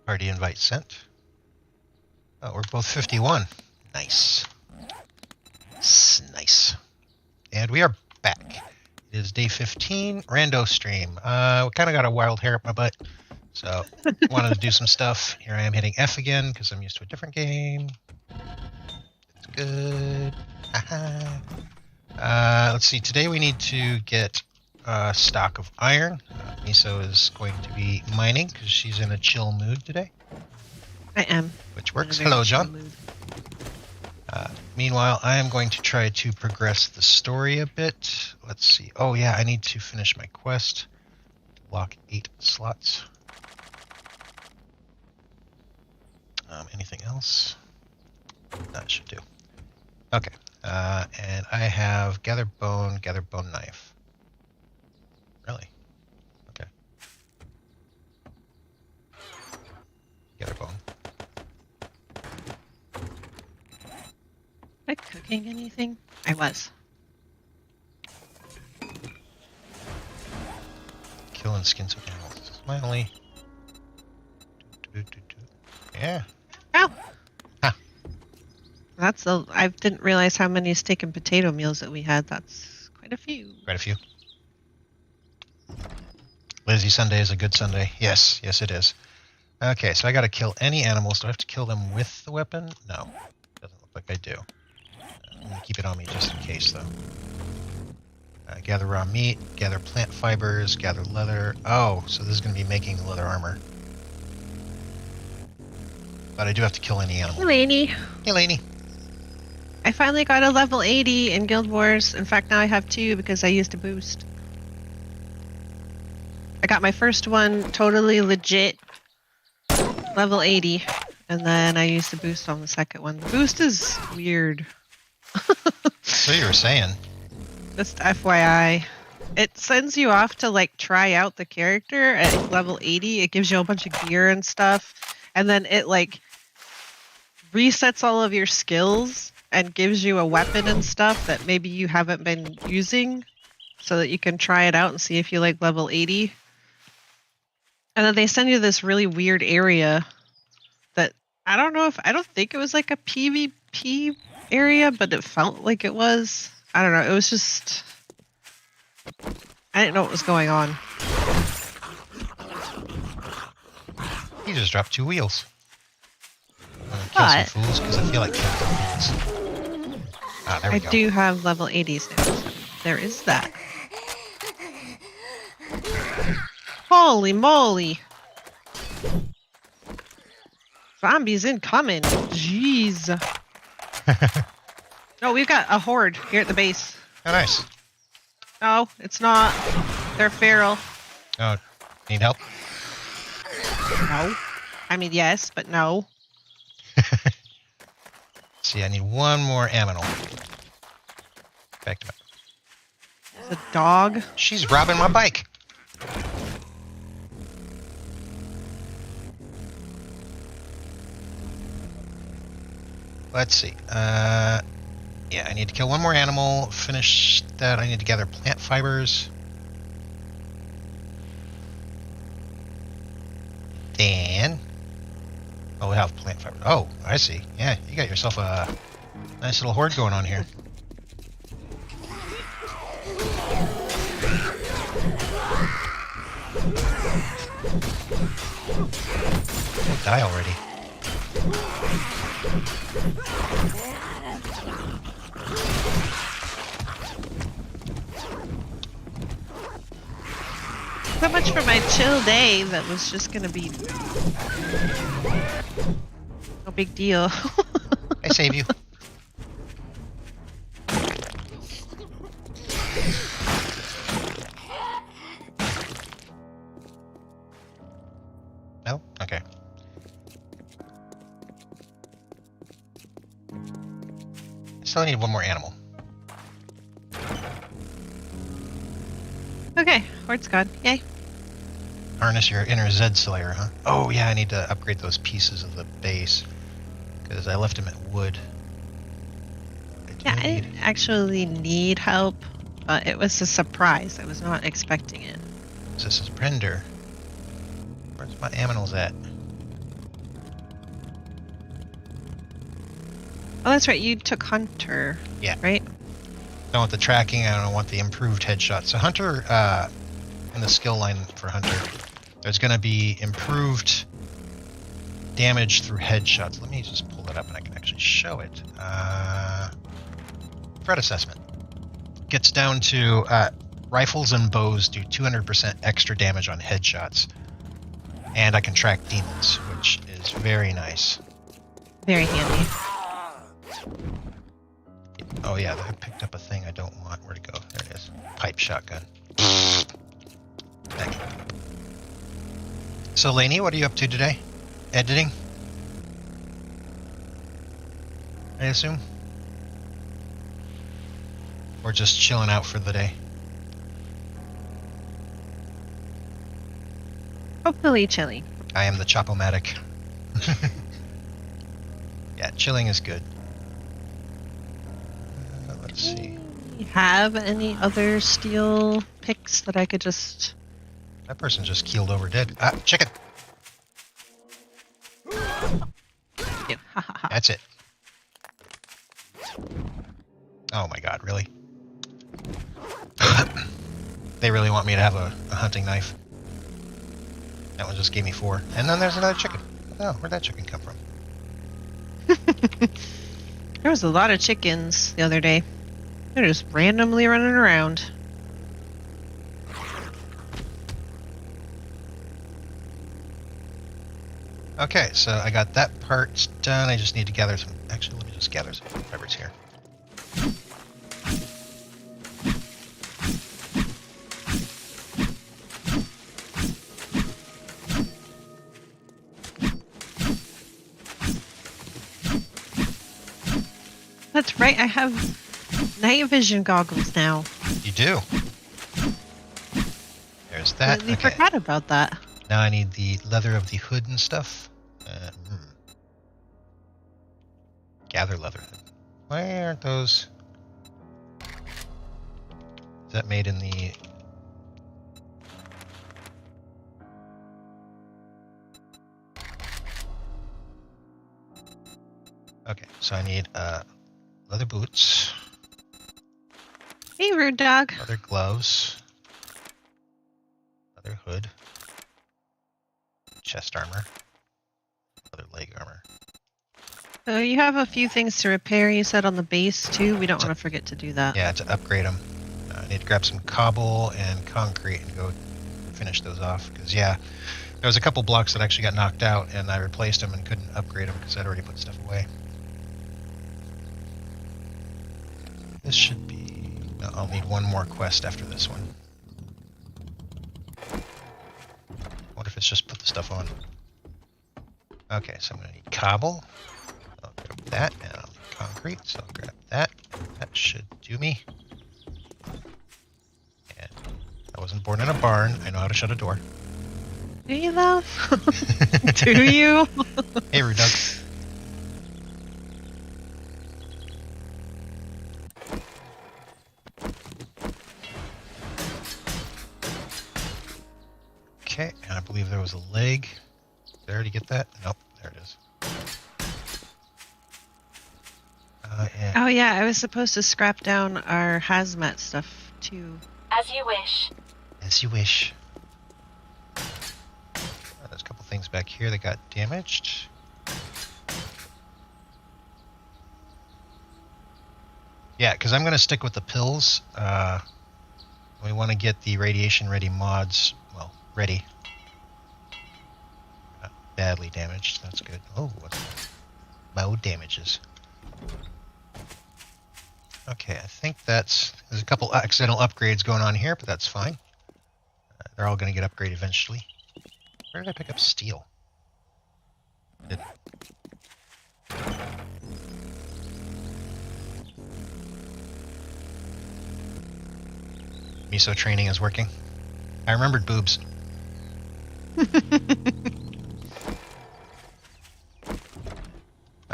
Party invite sent. Oh, we're both 51. Nice. Nice. And we are back. It is day 15, rando stream. We kind of got a wild hair up my butt, so wanted to do some stuff. Here I am hitting F again because I'm used to a different game. It's good. Let's see. Today we need to get a stock of iron. Meso is going to be mining because she's in a chill mood today. I am. Which works. Hello, John. Meanwhile, I am going to try to progress the story a bit. Let's see. Oh, yeah, I need to finish my quest. Lock 8 slots. Anything else? That should do. Okay. And I have gather bone knife. Really? Okay. Gather bone. Was I cooking anything? I was. Killing skins of animals. This is my only... Yeah. Ow! Huh. I didn't realize how many steak and potato meals that we had. That's quite a few. Quite a few. Lazy Sunday is a good Sunday. Yes, yes it is. Okay, so I gotta kill any animals. Do I have to kill them with the weapon? No. Doesn't look like I do. I'm gonna keep it on me just in case, though. Gather raw meat, gather plant fibers, gather leather. Oh, so this is gonna be making leather armor. But I do have to kill any animal. Hey, Lainey. Hey, Lainey. I finally got a level 80 in Guild Wars. In fact, now I have 2 because I used a boost. I got my first one totally legit, level 80, and then I used the boost on the second one. The boost is weird. So you were saying. Just FYI. It sends you off to like try out the character at level 80. It gives you a bunch of gear and stuff. And then it like resets all of your skills and gives you a weapon and stuff that maybe you haven't been using so that you can try it out and see if you like level 80. And then they send you this really weird area that I don't think it was like a PvP area, but it felt like it was. I don't know. It was just... I didn't know what was going on. You just dropped 2 wheels. Kill some fools because I feel like killing some fools. Ah, there we go. I do have level 80s now. So there is that. Holy moly! Zombies incoming. Jeez. No, we've got a horde here at the base. Oh, nice. No, it's not. They're feral. Oh, need help? No. I mean, yes, but no. See, I need one more animal. Back to back. It's a dog. She's robbing my bike. Let's see. Yeah, I need to kill one more animal. Finish that. I need to gather plant fibers. And... Oh, we have plant fibers. Oh, I see. Yeah, you got yourself a nice little horde going on here. Don't die already. So much for my chill day that was just gonna be no big deal. I save you. No? Okay. I still need one more animal. Okay, Horde's gone. Yay. Harness your inner Zed Slayer, huh? Oh, yeah, I need to upgrade those pieces of the base. Because I left him at wood. Yeah, I didn't actually need help, but it was a surprise. I was not expecting it. This is Prender. Where's my aminals at? Oh, that's right. You took Hunter. Yeah. Right? Don't want the tracking, I don't want the improved headshot. So Hunter, in the skill line for Hunter, there's going to be improved damage through headshots. Let me just pull it up and I can actually show it. Threat assessment. Gets down to rifles and bows do 200% extra damage on headshots. And I can track demons, which is very nice. Very handy. Oh yeah, I picked up a thing I don't want. Where'd it go? There it is. Pipe shotgun. Thank you. So Lainey, what are you up to today? Editing? I assume? Or just chilling out for the day? Hopefully chilly. I am the Chopomatic. Yeah, chilling is good. Let's see. You have any other steel picks that I could just... That person just keeled over dead. Ah, chicken! do? That's it. Oh my god, really? They really want me to have a hunting knife. That one just gave me 4. And then there's another chicken. Oh, where'd that chicken come from? There was a lot of chickens the other day. They're just randomly running around. Okay, so I got that part done. I just need to gather some... Actually, let me just gather some fibers here. That's right, I have night vision goggles now. You do? There's that. Completely Okay. forgot about that. Now I need the leather of the hood and stuff. Gather leather hood. Why aren't those... Is that made in the... Okay, so I need leather boots, Hey, rude dog. leather gloves, leather hood, chest armor, leather leg armor. So you have a few things to repair, you said, on the base, too. We don't want to forget to do that. Yeah, to upgrade them. I need to grab some cobble and concrete and go finish those off. Because, yeah, there was a couple blocks that actually got knocked out, and I replaced them and couldn't upgrade them because I'd already put stuff away. This should be... No, I'll need one more quest after this one. What if it's just put the stuff on? Okay, so I'm going to need cobble. I'll grab that, and I'll need concrete, so I'll grab that. That should do me. And I wasn't born in a barn. I know how to shut a door. Do you, love? Do you? Hey, rude dog. Okay, and I believe there was a leg. Did I already get that? Nope, there it is. And Oh, yeah, I was supposed to scrap down our hazmat stuff, too. As you wish. as you wish. There's a couple things back here that got damaged. Yeah, because I'm going to stick with the pills. We want to get the radiation-ready mods, well, ready. Not badly damaged, that's good. Oh, what's that? Low damages. Okay, I think there's a couple accidental upgrades going on here, but that's fine. They're all going to get upgraded eventually. Where did I pick up steel? Didn't. Meso training is working. I remembered boobs.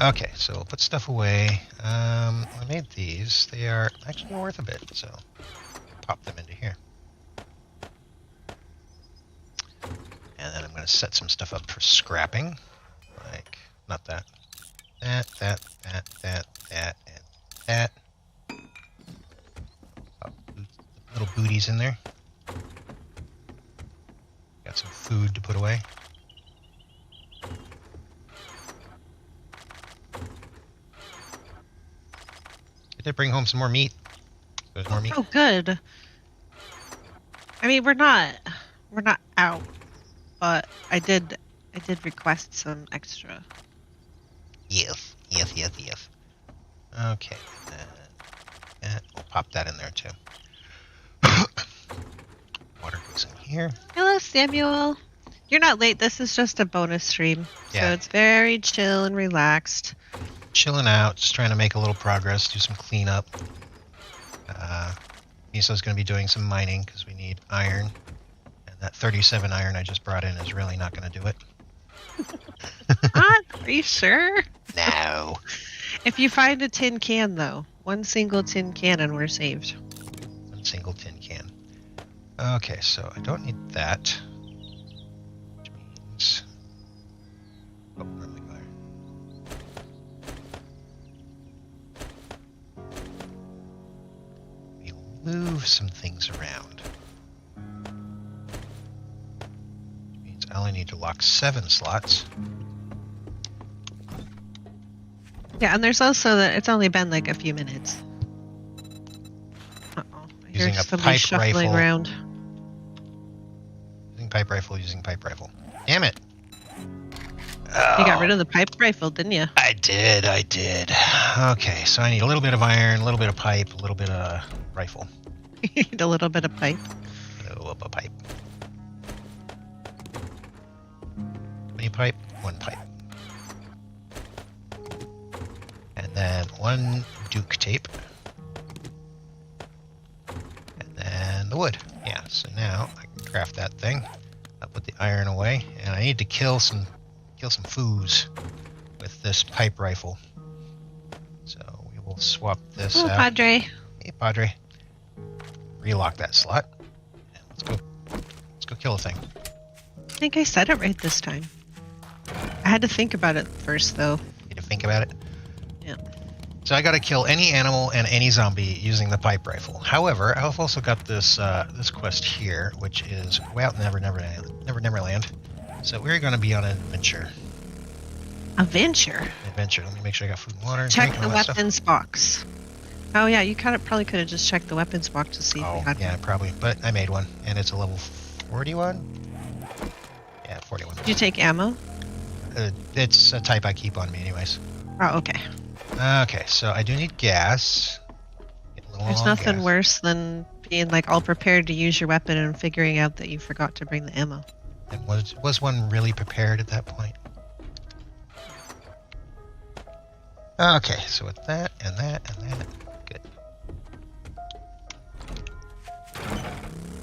Okay, so we'll put stuff away. I made these. They are actually worth a bit, so pop them into here. And then I'm going to set some stuff up for scrapping. Like, not that. and that. Oh, little booties in there. Got some food to put away. Did they bring home some more meat? There's more meat. Oh, good. I mean, we're not out, but I did request some extra. Yes. Okay. We'll pop that in there too. Water goes in here. Hello, Samuel. You're not late. This is just a bonus stream, Yeah. so it's very chill and relaxed. Chilling out, just trying to make a little progress, do some cleanup. Miso's going to be doing some mining because we need iron. And that 37 iron I just brought in is really not going to do it. Are you sure? No. If you find a tin can, though, one single tin can and we're saved. One single tin can. Okay, so I don't need that. Which means... Oh, where am I going? We'll move some things around. Which means I only need to lock 7 slots. Yeah, and there's also that it's only been like a few minutes. Uh-oh. I hear Using a somebody pipe shuffling rifle. around. Using pipe rifle. Damn it! You got rid of the pipe rifle, didn't you? I did. Okay, so I need a little bit of iron, a little bit of pipe, a little bit of rifle. You need a little bit of pipe. A little bit of pipe. How many pipe? 1 pipe. And then 1 Duke tape. And then the wood. Yeah, so now I can craft that thing. I'll put the iron away, and I need to kill some foos with this pipe rifle. So we will swap this Oh, out. Padre. Hey, Padre. Relock that slot. And let's go kill a thing. I think I said it right this time. I had to think about it first, though. Need to think about it. Yeah. So I got to kill any animal and any zombie using the pipe rifle. However, I've also got this this quest here, which is way out in Neverland. So we're going to be on an adventure. Adventure. Let me make sure I got food and water. Check drink, and the all that stuff. weapons box. Oh yeah, you probably could have just checked the weapons box to see if we had yeah, one. probably. But I made one, and it's a level 41. Yeah, 41. Did you take ammo? It's a type I keep on me, anyways. Oh, okay. Okay, so I do need gas. Get a little There's on nothing gas. worse than being like all prepared to use your weapon and figuring out that you forgot to bring the ammo. And was one really prepared at that point? Okay, so with that and that and that, good.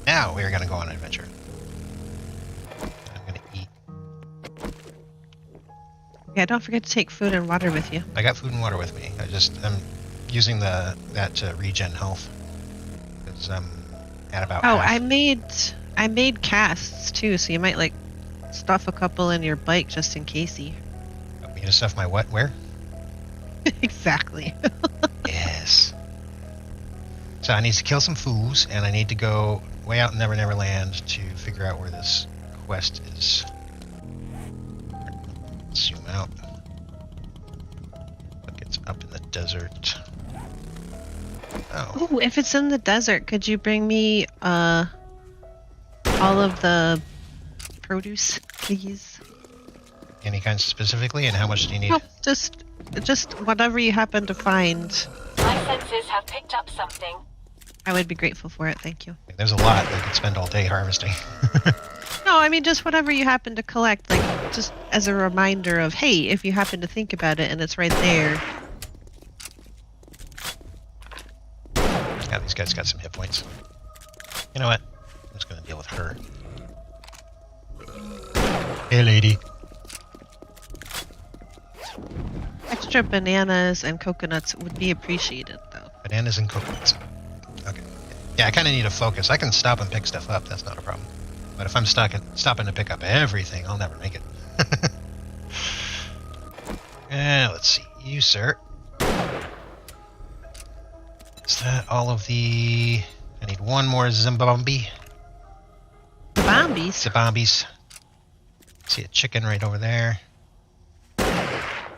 Now we're gonna go on an adventure. I'm gonna eat. Yeah, don't forget to take food and water with you. I got food and water with me. I'm using that to regen health because I'm at about. Oh, half. I made casts too, so you might like stuff a couple in your bike just in case. Want me to stuff my what? Where? Exactly. Yes. So I need to kill some foos, and I need to go way out in Neverland to figure out where this quest is. Zoom out. Look, it's up in the desert. Oh, Ooh, if it's in the desert, could you bring me all of the produce, please? any kinds specifically, and how much do you need? No, just whatever you happen to find. My senses have picked up something. I would be grateful for it, thank you. There's a lot. I could spend all day harvesting. No, I mean just whatever you happen to collect, like just as a reminder of, hey, if you happen to think about it and it's right there. Yeah, these guys got some hit points. You know what? I'm just gonna deal with her. Hey, lady. Extra bananas and coconuts would be appreciated, though. Bananas and coconuts. Okay. Yeah, I kind of need to focus. I can stop and pick stuff up. That's not a problem. But if I'm stopping to pick up everything, I'll never make it. Let's see. You, sir. Is that all of the... I need one more Zimbombi. Zombies. Zibombies. See a chicken right over there.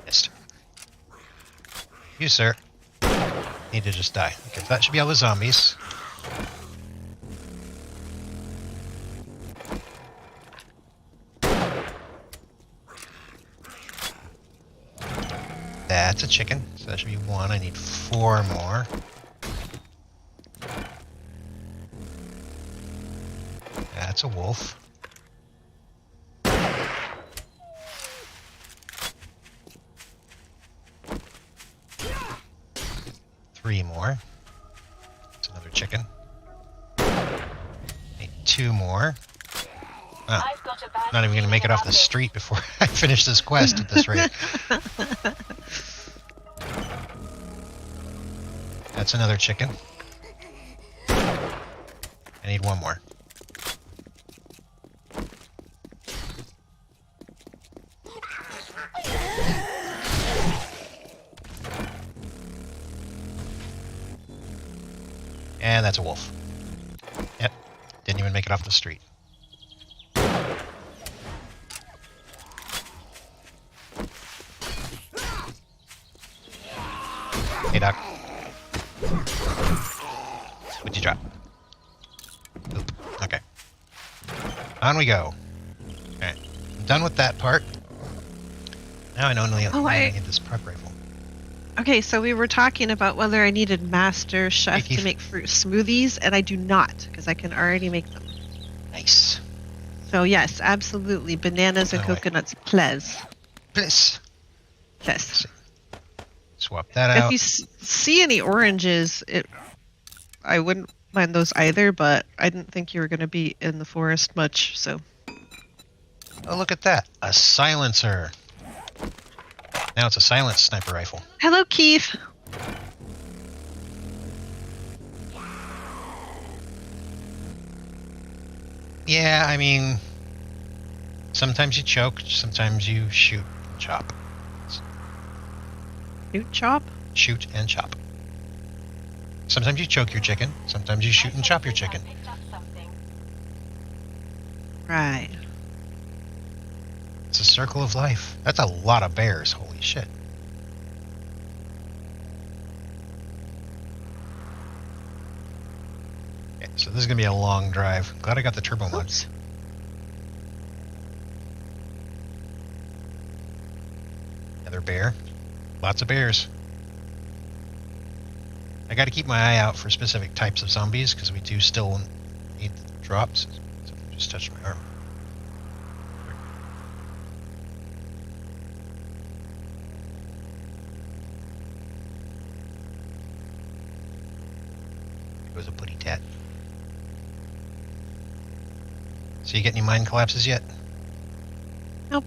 Missed. You, sir. Need to just die. Okay, that should be all the zombies. That's a chicken, so that should be one. I need 4 more. That's a wolf. Three more. That's another chicken. Need 2 more. Oh, I've got a bad not even going to make it off the feeling street before I finish this quest at this rate. That's another chicken. I need 1 more. And that's a wolf. Yep. Didn't even make it off the street. Hey, Doc. What'd you drop? Oop. Okay. On we go. Okay. I'm done with that part. Now I only need this prep rifle. Okay, so we were talking about whether I needed Master Chef Hey, Keith. to make fruit smoothies, and I do not, because I can already make them. Nice. So yes, absolutely, bananas and Oh, wait. coconuts, please. Bliss. Yes. Swap that If out. you see any oranges, I wouldn't mind those either, but I didn't think you were going to be in the forest much, so. Oh, look at that. A silencer. Now it's a silenced sniper rifle. Hello, Keith. Yeah, I mean, sometimes you choke, sometimes you shoot and chop. Newt chop? Shoot and chop. Sometimes you choke your chicken, sometimes you shoot and chop your chicken. Picked up something. Right. It's a circle of life. That's a lot of bears, holy shit. Okay, so this is gonna be a long drive. Glad I got the turbo mod. Oops. Another bear. Lots of bears. I gotta keep my eye out for specific types of zombies, because we do still need drops. Something just touched my arm. It was a putty tat. So you get any mine collapses yet? Nope.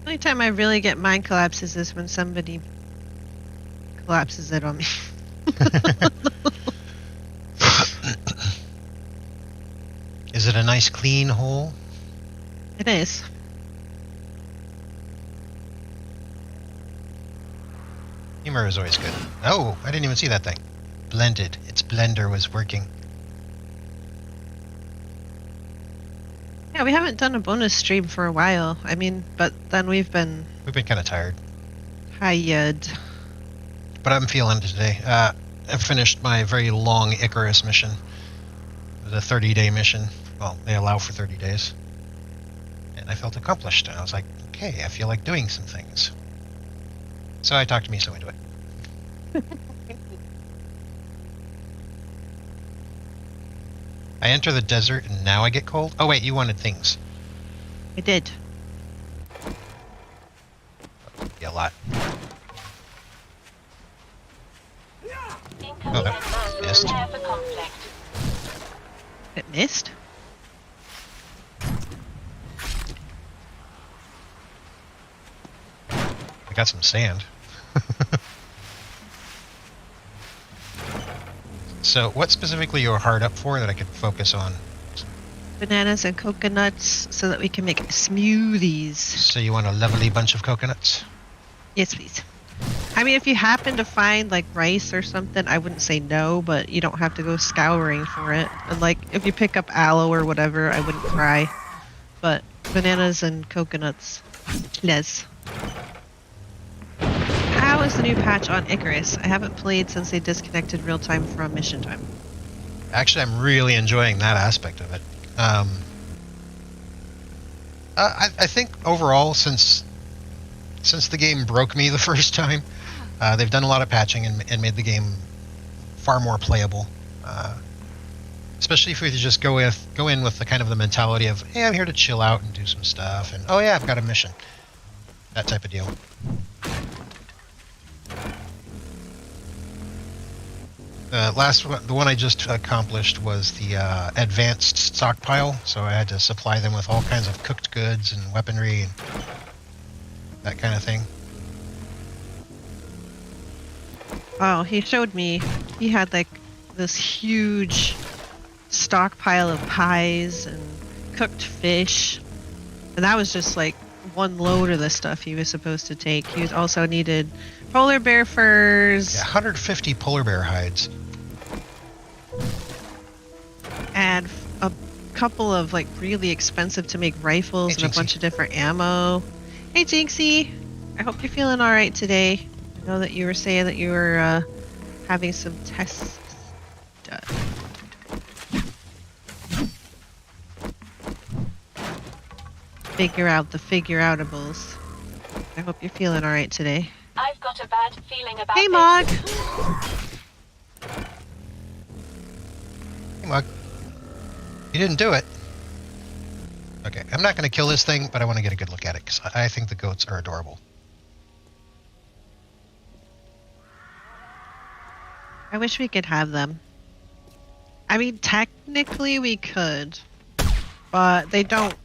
The only time I really get mind collapses is when somebody collapses it on me. Is it a nice clean hole? It is. Humor is always good. Oh, I didn't even see that thing. Blended. Its blender was working. Yeah, we haven't done a bonus stream for a while. I mean, but then we've been We've been kind of tired. tired. But I'm feeling it today. I finished my very long Icarus mission. It was a 30-day mission. Well, they allow for 30 days. And I felt accomplished. And I was like, okay, I feel like doing some things. So I talked Meso into it. I enter the desert and now I get cold? Oh wait, you wanted things. I did. Yeah, a lot. Incoming Oh, that advance. missed. Prepare for conflict. It missed. I got some sand. So what specifically you're hard up for that I could focus on? Bananas and coconuts so that we can make smoothies. So you want a lovely bunch of coconuts? Yes, please. I mean, if you happen to find like rice or something, I wouldn't say no, but you don't have to go scouring for it. And like, if you pick up aloe or whatever, I wouldn't cry. But bananas and coconuts, yes. How is the new patch on Icarus? I haven't played since they disconnected real time from mission time. Actually, I'm really enjoying that aspect of it. I think overall, since the game broke me the first time, they've done a lot of patching and made the game far more playable. Especially if you just go in with the kind of the mentality of, hey, I'm here to chill out and do some stuff, and oh yeah, I've got a mission. That type of deal. The one I just accomplished was the advanced stockpile, so I had to supply them with all kinds of cooked goods and weaponry and that kind of thing. Oh, he showed me. He had like this huge stockpile of pies and cooked fish, and that was just like one load of the stuff he was supposed to take. He was also needed polar bear furs. Yeah, 150 polar bear hides. And a couple of like really expensive to make rifles and a bunch of different ammo. Hey Jinxie, I hope you're feeling all right today. I know that you were saying that you were having some tests done. Figure out the figure-outables. I hope you're feeling all right today. I've got a bad feeling about Hey this. Mog. Hey, Mug. You didn't do it. Okay, I'm not going to kill this thing, but I want to get a good look at it, because I think the goats are adorable. I wish we could have them. I mean, technically we could, but they don't.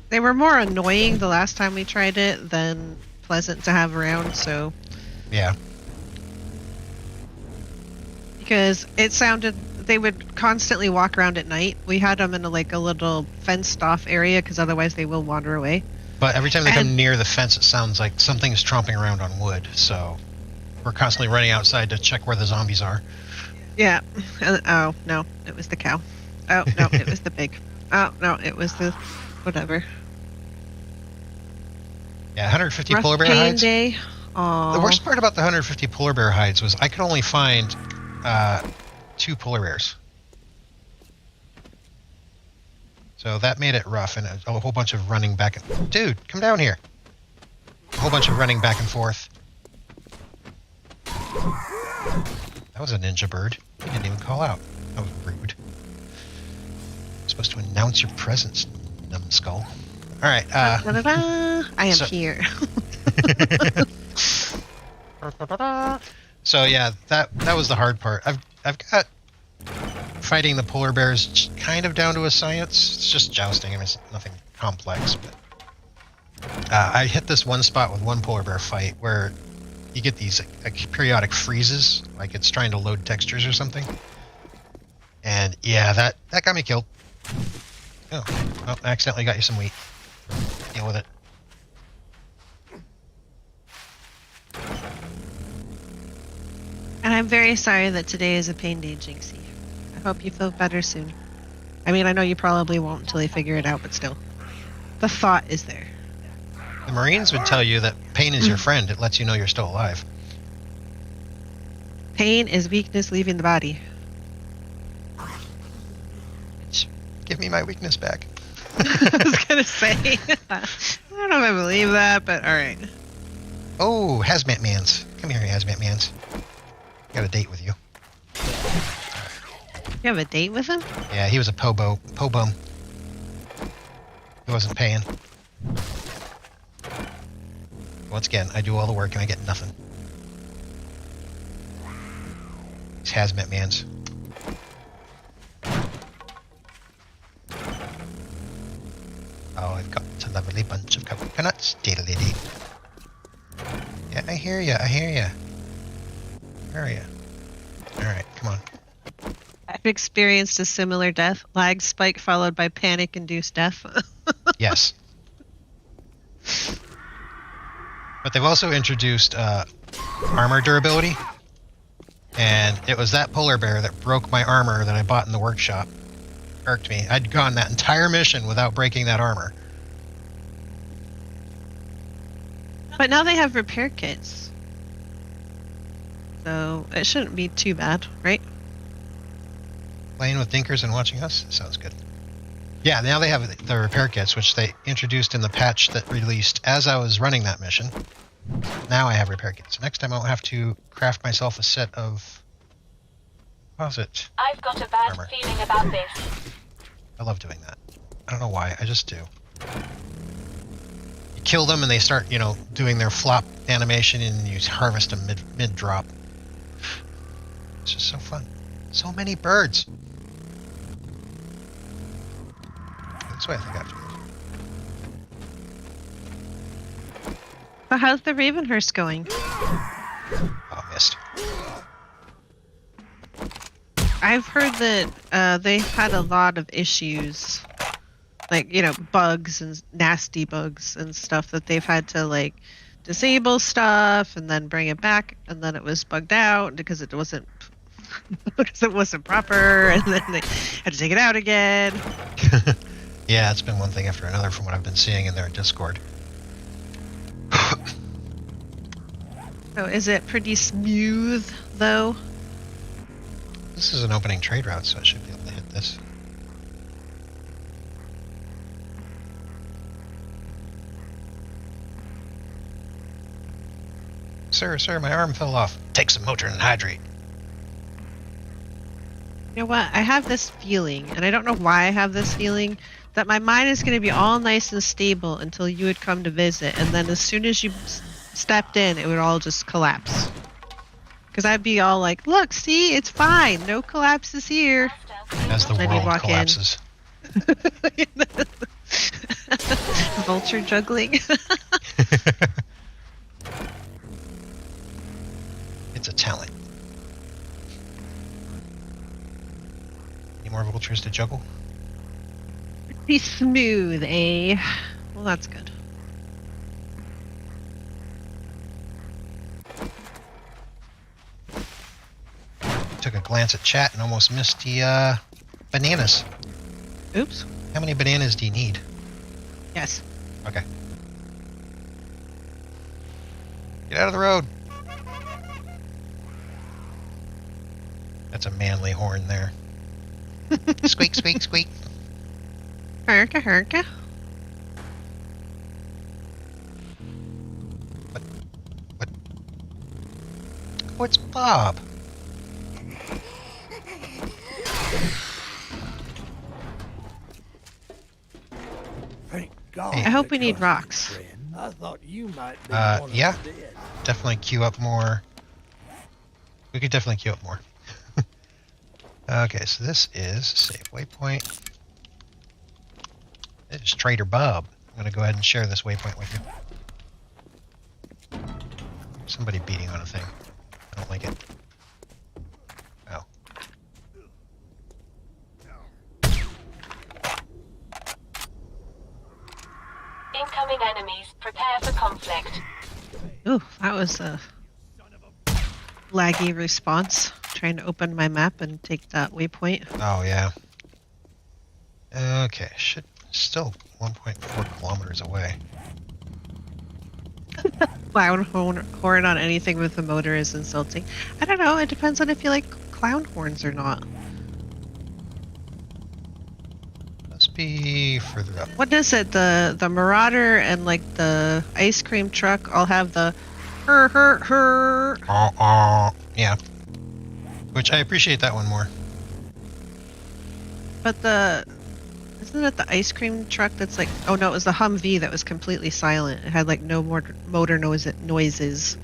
They were more annoying the last time we tried it than pleasant to have around, so. Yeah. Because it sounded, they would constantly walk around at night. We had them in a little fenced off area because otherwise they will wander away. But every time they come near the fence, it sounds like something's tromping around on wood, so we're constantly running outside to check where the zombies are. Yeah. Oh, no, it was the cow. Oh, no, it was the pig. Oh, no, it was the whatever. Yeah, 150 Rough polar bear pain hides. day. Aww. The worst part about the 150 polar bear hides was I could only find 2 polar bears. So that made it rough, and a whole bunch of running back and... Dude, come down here. A whole bunch of running back and forth. That was a ninja bird. He didn't even call out. That was rude. You're supposed to announce your presence, numbskull. All right. Da-da-da. I am so- here. So yeah, that was the hard part. I've got fighting the polar bears kind of down to a science. It's just jousting. I mean, it's nothing complex. But I hit this one spot with one polar bear fight where you get these periodic freezes, like it's trying to load textures or something. And yeah, that got me killed. Oh, I accidentally got you some wheat. Deal with it. And I'm very sorry that today is a pain day, Jinxie. I hope you feel better soon. I mean, I know you probably won't until they figure it out, but still. The thought is there. The Marines would tell you that pain is your friend. It lets you know you're still alive. Pain is weakness leaving the body. Give me my weakness back. I was gonna say, I don't know if I believe that, but alright. Oh, Hazmat Mans. Come here, Hazmat Mans. Got a date with you. You have a date with him? Yeah, he was a po bum. He wasn't paying. Once again, I do all the work and I get nothing. These Hazmat Mans. Oh, I've got a lovely bunch of coconuts. Diddly-dee. Yeah, I hear ya. I hear ya. Where are ya? Alright, come on. I've experienced a similar death. Lag spike followed by panic-induced death. Yes. But they've also introduced armor durability. And it was that polar bear that broke my armor that I bought in the workshop. Irked me. I'd gone that entire mission without breaking that armor. But now they have repair kits. So it shouldn't be too bad, right? Playing with Dinkers and watching us? Sounds good. Yeah, now they have the repair kits, which they introduced in the patch that released as I was running that mission. Now I have repair kits. Next time I won't have to craft myself a set of... Composite. I've got a bad Armor. feeling about this. I love doing that. I don't know why, I just do. You kill them and they start, doing their flop animation and you harvest them mid-drop. It's just so fun. So many birds. That's why I think I have to. So how's the Ravenhurst going? Oh, missed. I've heard that they've had a lot of issues, like, bugs and nasty bugs and stuff that they've had to, disable stuff and then bring it back, and then it was bugged out because it wasn't proper, and then they had to take it out again. Yeah, it's been one thing after another from what I've been seeing in their Discord. So is it pretty smooth, though? This is an opening trade route, so I should be able to hit this. Sir, my arm fell off. Take some motor and hydrate. You know what? I have this feeling, and I don't know why I have this feeling, that my mind is going to be all nice and stable until you would come to visit, and then as soon as you stepped in, it would all just collapse. Because I'd be all like, look, see, it's fine. No collapses here. As the Then you world walk in. collapses. Vulture juggling. It's a talent. Any more vultures to juggle? Be smooth, eh? Well, that's good. Took a glance at chat and almost missed the bananas. Oops. How many bananas do you need? Yes. Okay. Get out of the road. That's a manly horn there. Squeak, squeak, squeak. Herka, herka. What? Oh, it's Bob. Thank God. Hey. I hope we that need cost rocks. a friend. I thought you might be one of Yeah. the dead. Definitely queue up more. We could definitely queue up more. Okay, so this is save waypoint. This is Trader Bob. I'm going to go ahead and share this waypoint with you. Somebody beating on a thing. I don't like it. Oh. Incoming enemies. Prepare for conflict. Ooh, that was a laggy response. Trying to open my map and take that waypoint. Oh, yeah. Okay, should still 1.4 kilometers away. Clown horn on anything with a motor is insulting. I don't know. It depends on if you like clown horns or not. Must be further up. What is it? The Marauder and like the ice cream truck all have the her. Yeah. Which I appreciate that one more. But isn't it the ice cream truck that's like, oh no, it was the Humvee that was completely silent. It had like no more motor noises.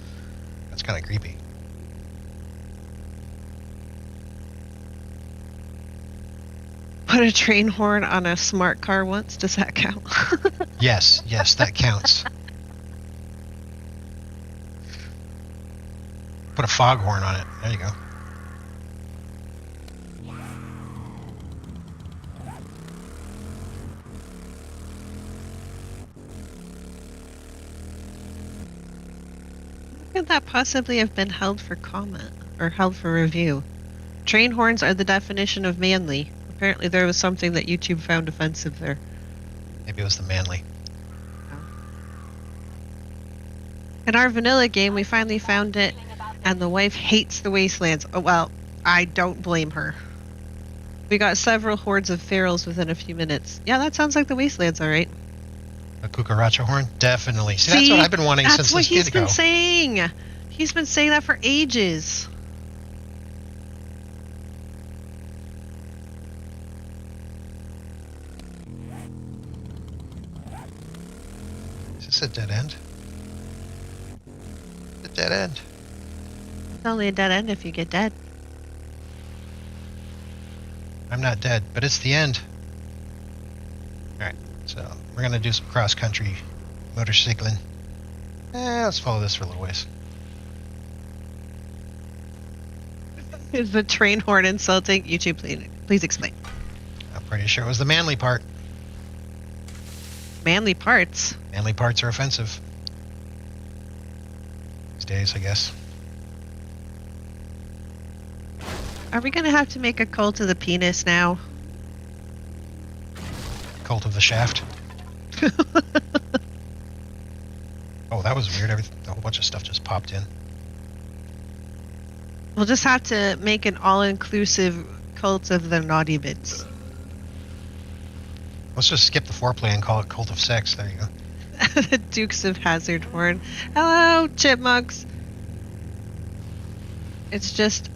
That's kind of creepy. Put a train horn on a smart car once. Does that count? Yes, that counts. Put a foghorn on it. There you go. Could that possibly have been held for comment or held for review? Train horns are the definition of manly. Apparently there was something that YouTube found offensive there. Maybe it was the manly. In our vanilla game, we finally found it, and the wife hates the wastelands. Oh, well, I don't blame her. We got several hordes of ferals within a few minutes. Yeah, that sounds like the wastelands, all right. A cucaracha horn? Definitely. See, that's what I've been wanting since what this he's kid been ago. saying. He's been saying that for ages. Is this a dead end? A dead end. It's only a dead end if you get dead. I'm not dead, but it's the end. Alright, so we're gonna do some cross-country motorcycling. Let's follow this for a little ways. Is the train horn insulting? YouTube, please explain. I'm pretty sure it was the manly part. Manly parts. Manly parts are offensive. These days, I guess. Are we gonna have to make a cult of the penis now? Cult of the Shaft. Oh, that was weird. A whole bunch of stuff just popped in. We'll just have to make an all-inclusive cult of the naughty bits. Let's just skip the foreplay and call it Cult of Sex. There you go. The Dukes of Hazzard horn. Hello, chipmunks. It's just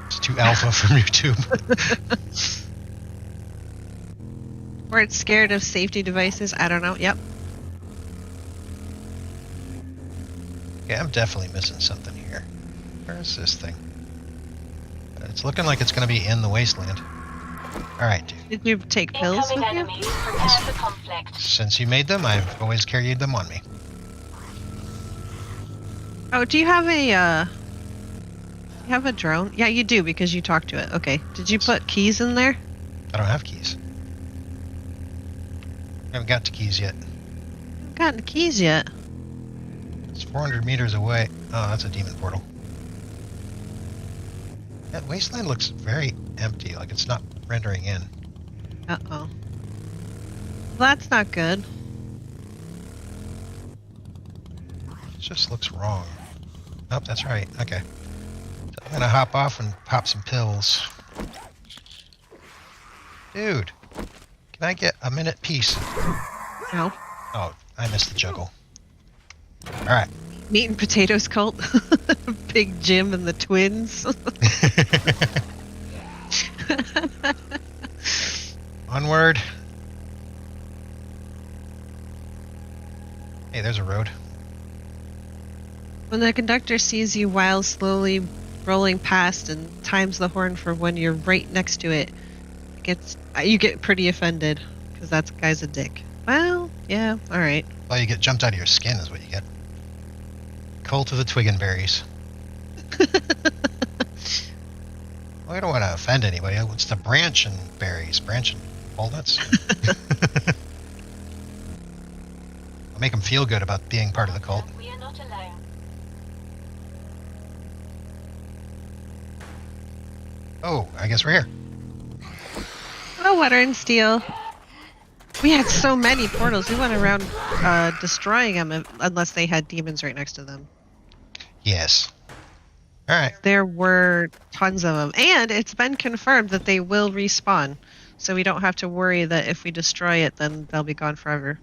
It's too alpha from YouTube. or it's scared of safety devices. I don't know. Yep. Okay, I'm definitely missing something here. Where's this thing? It's looking like it's going to be in the wasteland. Alright, dude. Did you take pills with Incoming you? enemies. Prepare for conflict. Since you made them, I've always carried them on me. Oh, do you have a you have a drone? Yeah, you do because you talked to it. Okay. Did you put keys in there? I don't have keys. I haven't got to keys yet. Haven't gotten keys yet. It's 400 meters away. Oh, that's a demon portal. That wasteland looks very empty, like it's not rendering in. Uh-oh. Well, that's not good. It just looks wrong. Oh, that's right. Okay. So I'm gonna hop off and pop some pills. Dude, can I get a minute peace? No. Oh, I missed the juggle. Alright. Meat and potatoes cult. Big Jim and the twins. Onward. Hey, there's a road. When the conductor sees you while slowly rolling past and times the horn for when you're right next to it, you get pretty offended because that guy's a dick. Well, yeah, all right. Well, you get jumped out of your skin is what you get. Cult of the Twiggenberries. Well, I don't want to offend anybody. It's the branch and berries. Branch and walnuts. I'll make them feel good about being part of the cult. We are not alone. Oh, I guess we're here. Oh, water and steel. We had so many portals. We went around destroying them unless they had demons right next to them. Yes. Alright. There were tons of them. And it's been confirmed that they will respawn. So we don't have to worry that if we destroy it, then they'll be gone forever.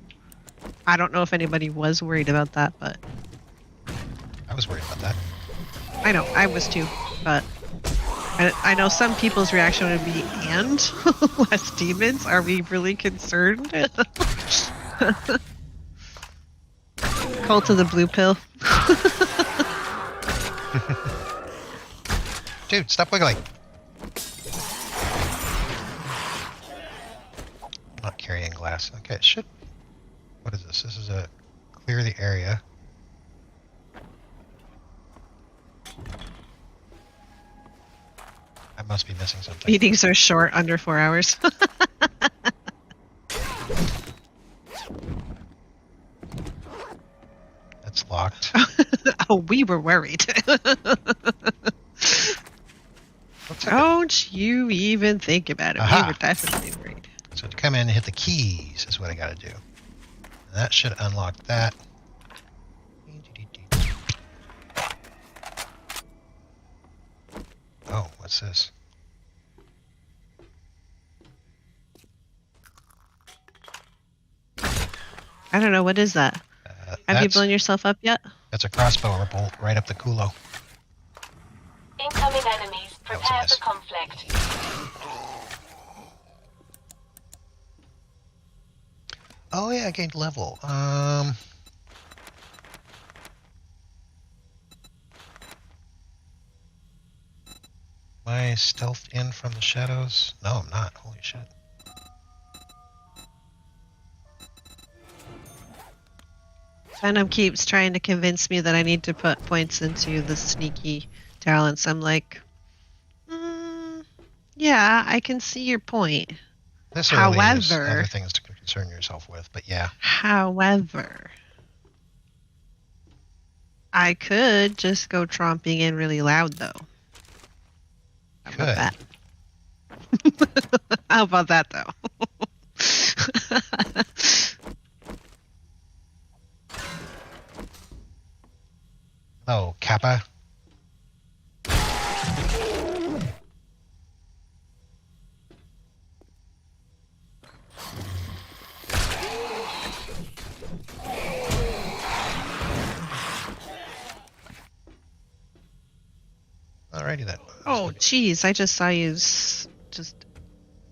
I don't know if anybody was worried about that, but... I was worried about that. I know, I was too, but... I know some people's reaction would be, and? Less demons? Are we really concerned? Cult of the blue pill. Dude, stop wiggling. I'm not carrying glass. Okay, it should... What is this? This is a clear the area. I must be missing something. Meetings are short, under 4 hours. It's locked. Oh, we were worried. Looks like Don't you even think about it. Aha. We were definitely worried. so to come in and hit the keys is what I got to do. And that should unlock that. Oh, what's this? I don't know. What is that? Have you That's- blown yourself up yet? That's a crossbow bolt right up the culo. Incoming enemies. That was a Prepare miss. for conflict. Oh yeah, I gained level. Am I stealthed in from the shadows? No, I'm not. Holy shit. Venom keeps trying to convince me that I need to put points into the sneaky talents. I'm like, yeah, I can see your point. This really is However- other things to concern yourself with, but yeah. However, I could just go tromping in really loud, though. How about that? How about that, though? Oh, Kappa. Alrighty then. Oh, jeez, I just saw you just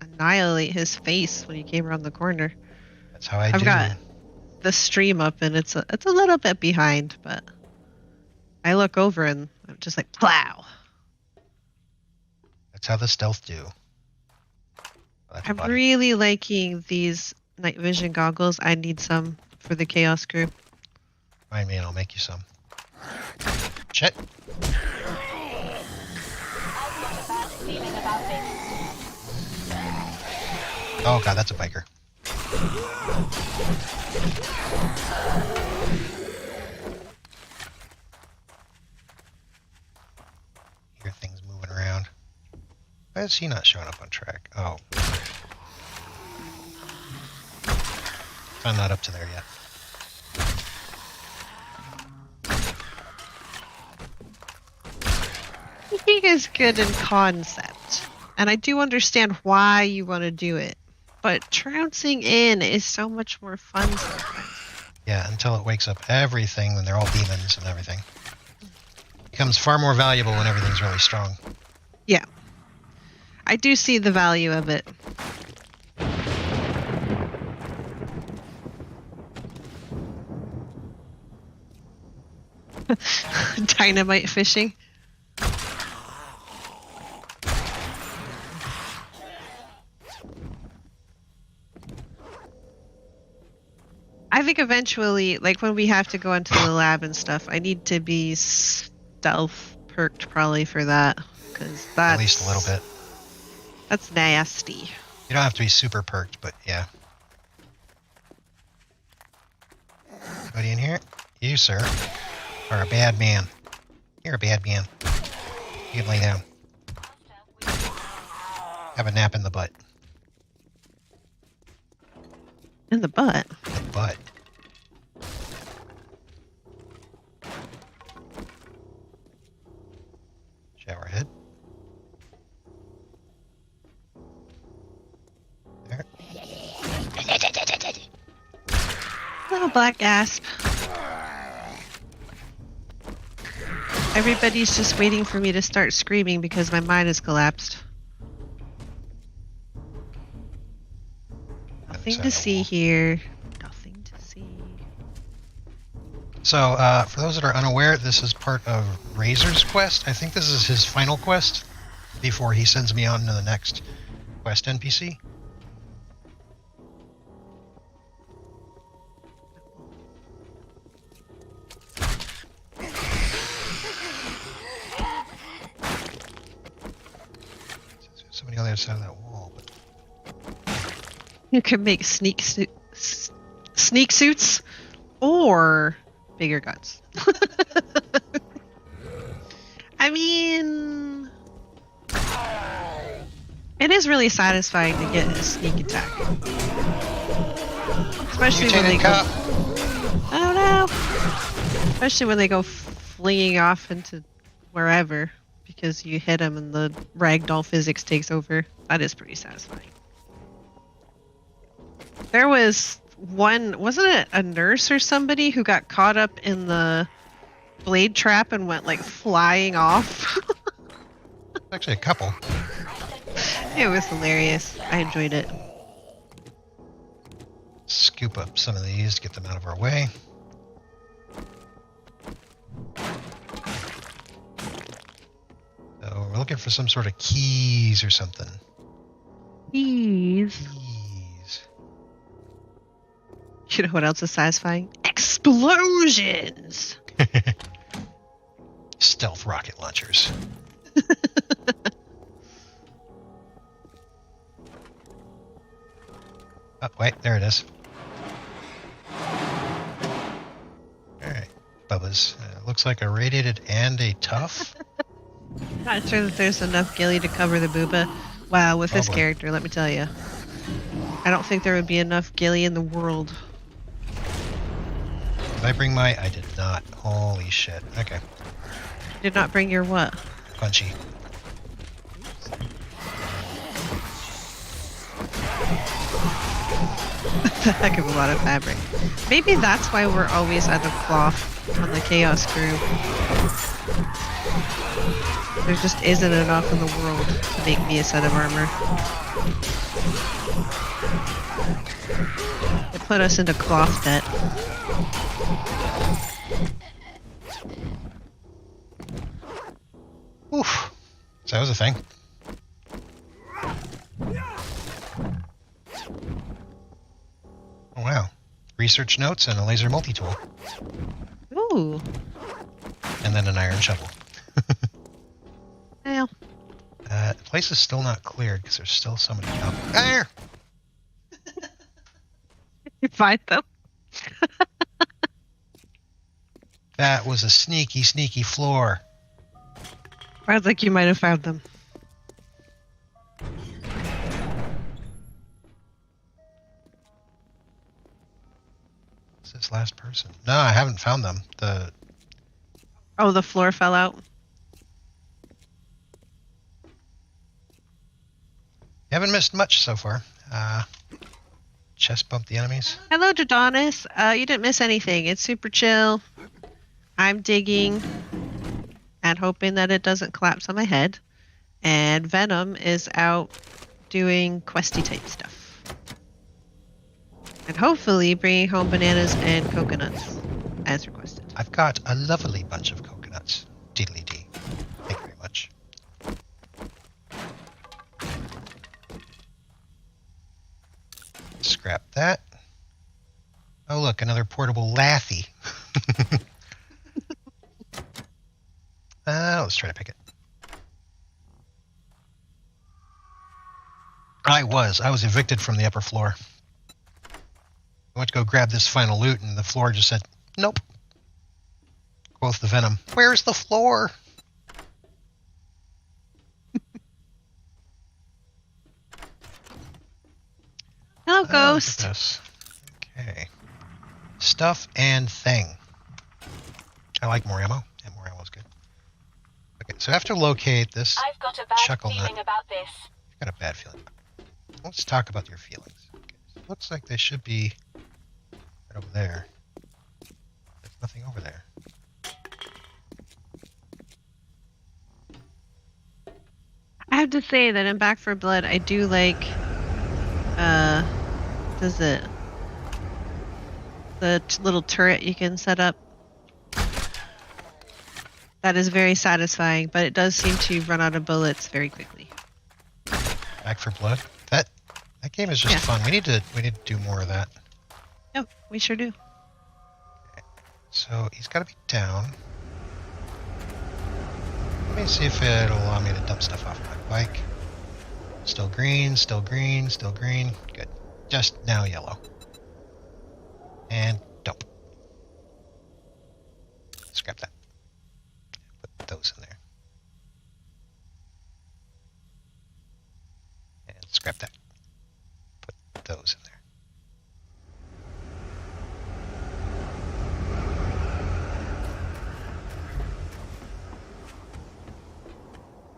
annihilate his face when you came around the corner. That's how I I've do. got the stream up, and it's a little bit behind, but I look over and I'm just like, plow. That's how the stealth do. Oh, that's a I'm body. really liking these night vision goggles. I need some for the Chaos Crew. Find me and I'll make you some. Shit. I've got a bad feeling about this. Oh god, that's a biker. Hear things moving around. Why is he not showing up on track? Oh. I'm not up to there yet. He is good in concept, and I do understand why you want to do it, but trouncing in is so much more fun sometimes. Yeah, until it wakes up everything, then they're all demons and everything. Becomes far more valuable when everything's really strong. Yeah. I do see the value of it. Dynamite fishing. I think eventually, like when we have to go into the lab and stuff, I need to be stealth perked probably for that, because that's At least a little bit. That's nasty. You don't have to be super perked, but yeah. Anybody in here? You, sir, are a bad man. You're a bad man. You can lay down. Have a nap in the butt. In the butt. The butt. Shower head. There. Little black gasp. Everybody's just waiting for me to start screaming because my mind has collapsed. Nothing to see here. Nothing to see. So, for those that are unaware, this is part of Razor's quest. I think this is his final quest before he sends me on to the next quest NPC. Somebody on the other side of that wall. But You can make sneak suits, or bigger guns. I mean, it is really satisfying to get a sneak attack. Especially when they Mutated go... cop. I don't know. Especially when they go flinging off into wherever because you hit them and the ragdoll physics takes over. That is pretty satisfying. There was one, wasn't it a nurse or somebody who got caught up in the blade trap and went like flying off? Actually, a couple. It was hilarious. I enjoyed it. Scoop up some of these to get them out of our way. So we're looking for some sort of keys or something. Keys. Keys. You know what else is satisfying? Explosions! Stealth rocket launchers. Oh, wait, there it is. Alright, Bubba's. Looks like a radiated and a tough. Not sure that there's enough ghillie to cover the booba. Wow, with this boy. character, let me tell you. I don't think there would be enough ghillie in the world. Did I bring my... I did not. Holy shit. Okay. Did not bring your what? Punchy. That's a heck of a lot of fabric. Maybe that's why we're always out of cloth on the Chaos crew. There just isn't enough in the world to make me a set of armor. It put us into cloth debt. Oof. So that was a thing. Oh, wow. Research notes and a laser multi-tool. Ooh. And then an iron shovel. Well, The place is still not cleared because there's still somebody out there. you find them. That was a sneaky, sneaky floor. Sounds like you might have found them. Is this last person? No, I haven't found them. Oh, the floor fell out. You haven't missed much so far. Chest bump the enemies. Hello, Dodonis. You didn't miss anything. It's super chill. I'm digging and hoping that it doesn't collapse on my head. And Venom is out doing questy type stuff. And hopefully bringing home bananas and coconuts as requested. I've got a lovely bunch of coconuts. Diddly dee. Thank you very much. Scrap that. Oh, look, another portable lathy. Let's try to pick it. I was evicted from the upper floor. I went to go grab this final loot, and the floor just said, nope. Quoth the Venom, where's the floor? Hello, Look at Ghost. this. Okay. Stuff and thing. I like more ammo. Yeah, more ammo is good. Okay, so I have to locate this. I've got a bad Chuckle feeling nut. about this. I've got a bad feeling. Let's talk about your feelings. Okay, so it looks like they should be right over there. There's nothing over there. I have to say that in Back 4 Blood, I do like, does it, the little turret you can set up. That is very satisfying, but it does seem to run out of bullets very quickly. Back 4 Blood. That game is just Yeah. fun. We need to do more of that. Yep, we sure do. So he's got to be down. Let me see if it'll allow me to dump stuff off my bike. Still green, still green, still green. Good. Just now yellow. And dump. scrap that. Put those in there. And scrap that. Put those in there.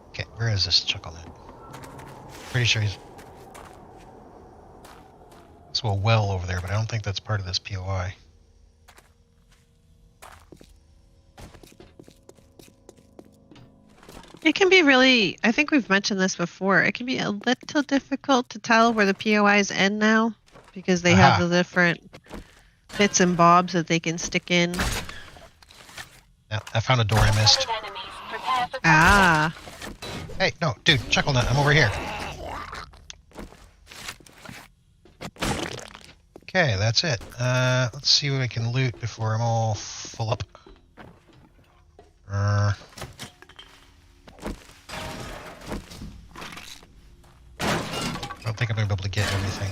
Okay, where is this chucklehead? Pretty sure he's... It's a well over there, but I don't think that's part of this POI. It can be really, I think we've mentioned this before, it can be a little difficult to tell where the POIs end now because they have the different bits and bobs that they can stick in. Yeah, I found a door I missed. Enemies. Prepare for Ah, Hey, no, dude, chucklenut, I'm over here. Okay, that's it. Let's see what I can loot before I'm all full up. I don't think I'm going to be able to get everything.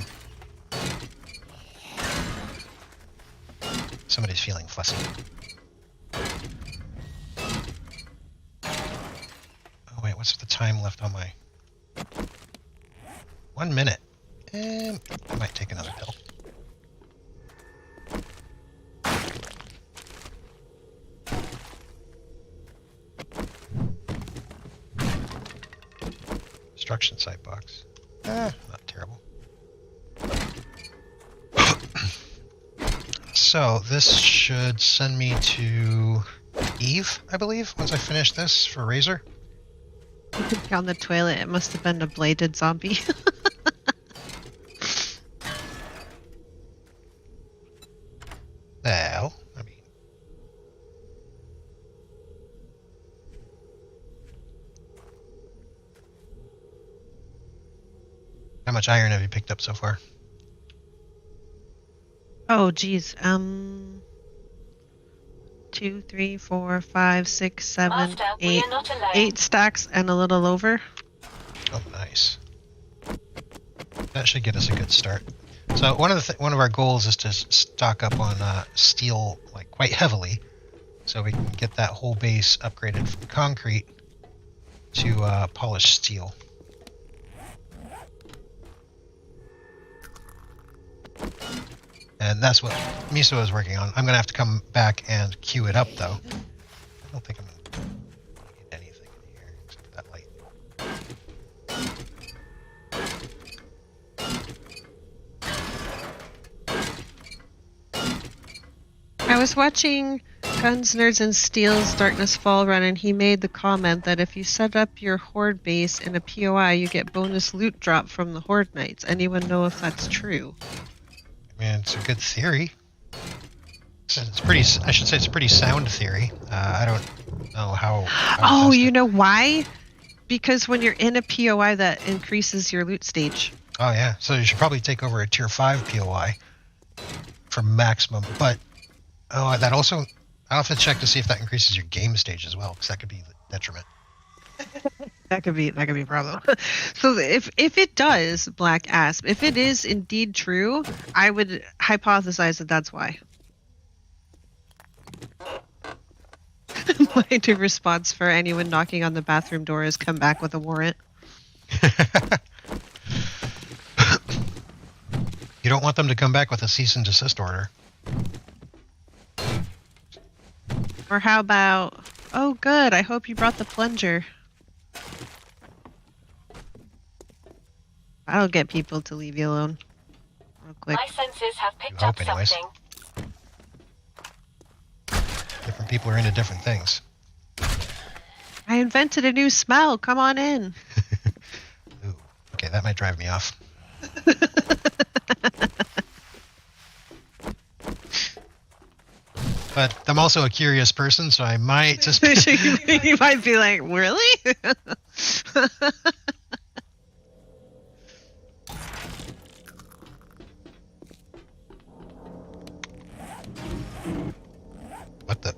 Somebody's feeling fussy. Oh wait, what's the time left on my... 1 minute. I might take another pill. Construction site box. Not terrible. So this should send me to Eve, I believe, once I finish this for Razor. on the toilet, it must have been a bladed zombie. Well, I mean... How much iron have you picked up so far? Oh, geez. 2, 3, 4, 5, 6, 7, Master, we 8. are not alone. 8 stacks and a little over. Oh, nice. That should get us a good start. So one of our goals is to stock up on steel, like quite heavily, so we can get that whole base upgraded from concrete to polished steel. And that's what Meso is working on. I'm gonna have to come back and queue it up, though. I don't think I'm gonna get anything in here except that light. I was watching Guns, Nerds, and Steel's Darkness Fall run, and he made the comment that if you set up your horde base in a POI, you get bonus loot drop from the horde knights. Anyone know if that's true? I mean, it's a good theory. It's pretty. I should say it's a pretty sound theory. I don't know how. Oh, you know why? Because when you're in a POI, that increases your loot stage. Oh yeah, so you should probably take over a tier 5 POI for maximum. But that also, I'll have to check to see if that increases your game stage as well, because that could be the detriment. That could be a problem. So if it does, Black Asp, if it is indeed true, I would hypothesize that that's why. My new response for anyone knocking on the bathroom door is come back with a warrant. You don't want them to come back with a cease and desist order. Or how about, oh good, I hope you brought the plunger. That'll get people to leave you alone real quick. My senses have picked You up hope, anyways. something. Different people are into different things. I invented a new smell, come on in. Ooh, okay, that might drive me off. But I'm also a curious person, so I might just... You might be like, really? What the?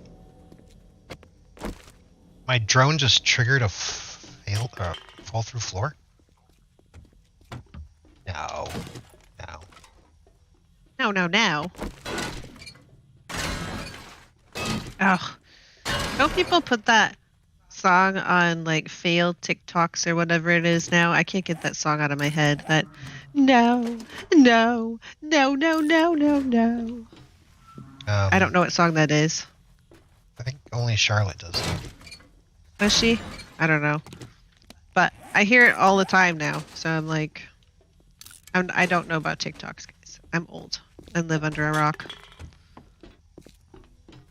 My drone just triggered a fall through floor? No. No. Oh. Don't people put that song on like failed TikToks or whatever it is now? I can't get that song out of my head. That no, no, no, no, no, no, no. I don't know what song that is. I think only Charlotte does. Does she? I don't know. But I hear it all the time now, so I'm like, I don't know about TikToks, guys. I'm old and live under a rock.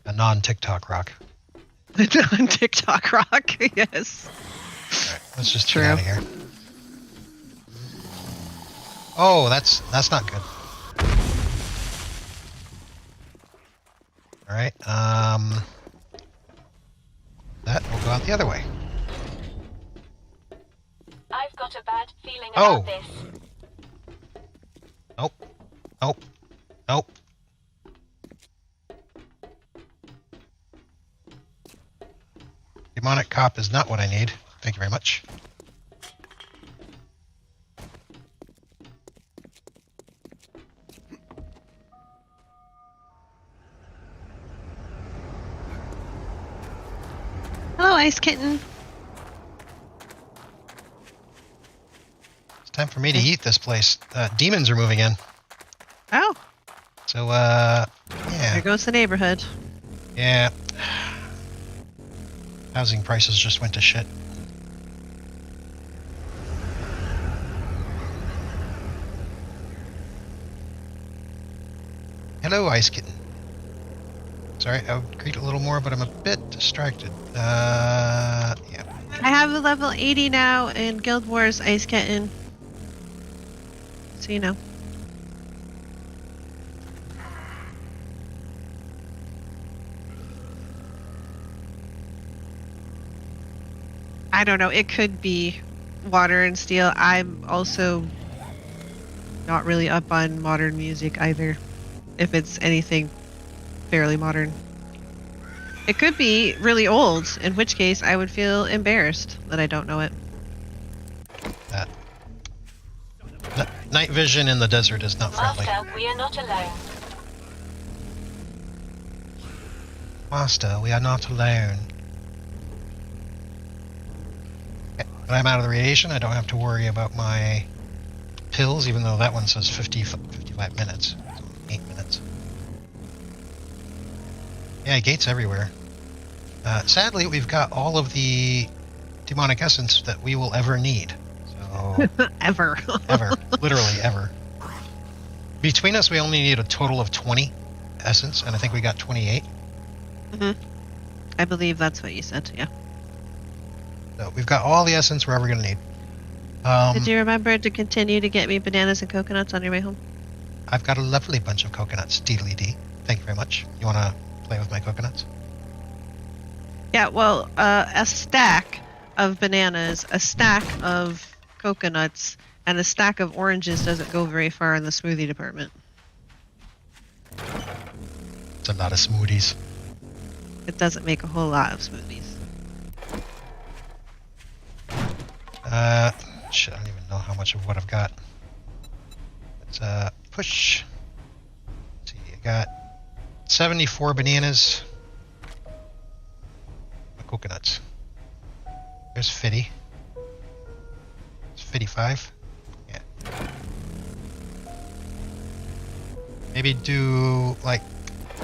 A non-TikTok rock. On TikTok rock, yes. Alright, let's just True. get out of here. Oh, that's not good. Alright, that will go out the other way. I've got a bad feeling Oh. about this. Nope. Nope. Nope. Demonic cop is not what I need. Thank you very much. Hello, Ice Kitten. It's time for me to eat this place. Demons are moving in. Oh, So, there yeah. goes the neighborhood. Yeah. Housing prices just went to shit. Hello, Ice Kitten. Sorry, I would greet a little more, but I'm a bit distracted. Yeah. I have a level 80 now in Guild Wars Ice Kitten. So you know. I don't know. It could be Water and Steel. I'm also not really up on modern music either. If it's anything fairly modern. It could be really old, in which case I would feel embarrassed that I don't know it. That. Night vision in the desert is not friendly. Master, we are not alone. Master, we are not alone. Okay, when I'm out of the radiation, I don't have to worry about my pills, even though that one says 55 minutes. 8 minutes. Yeah, gates everywhere. Sadly, we've got all of the demonic essence that we will ever need. So, Ever. ever. Literally ever. Between us, we only need a total of 20 essence, and I think we got 28. I believe that's what you said, yeah. So we've got all the essence we're ever going to need. Did you remember to continue to get me bananas and coconuts on your way home? I've got a lovely bunch of coconuts, Deedly-dee. Thank you very much. You want to play with my coconuts? Yeah, well, a stack of bananas, a stack of coconuts, and a stack of oranges doesn't go very far in the smoothie department. It's a lot of smoothies. It doesn't make a whole lot of smoothies. Shit, I don't even know how much of what I've got. Let's, push. Let's see, I got 74 bananas. Coconuts. There's 50. It's 55. Yeah. Maybe do, like,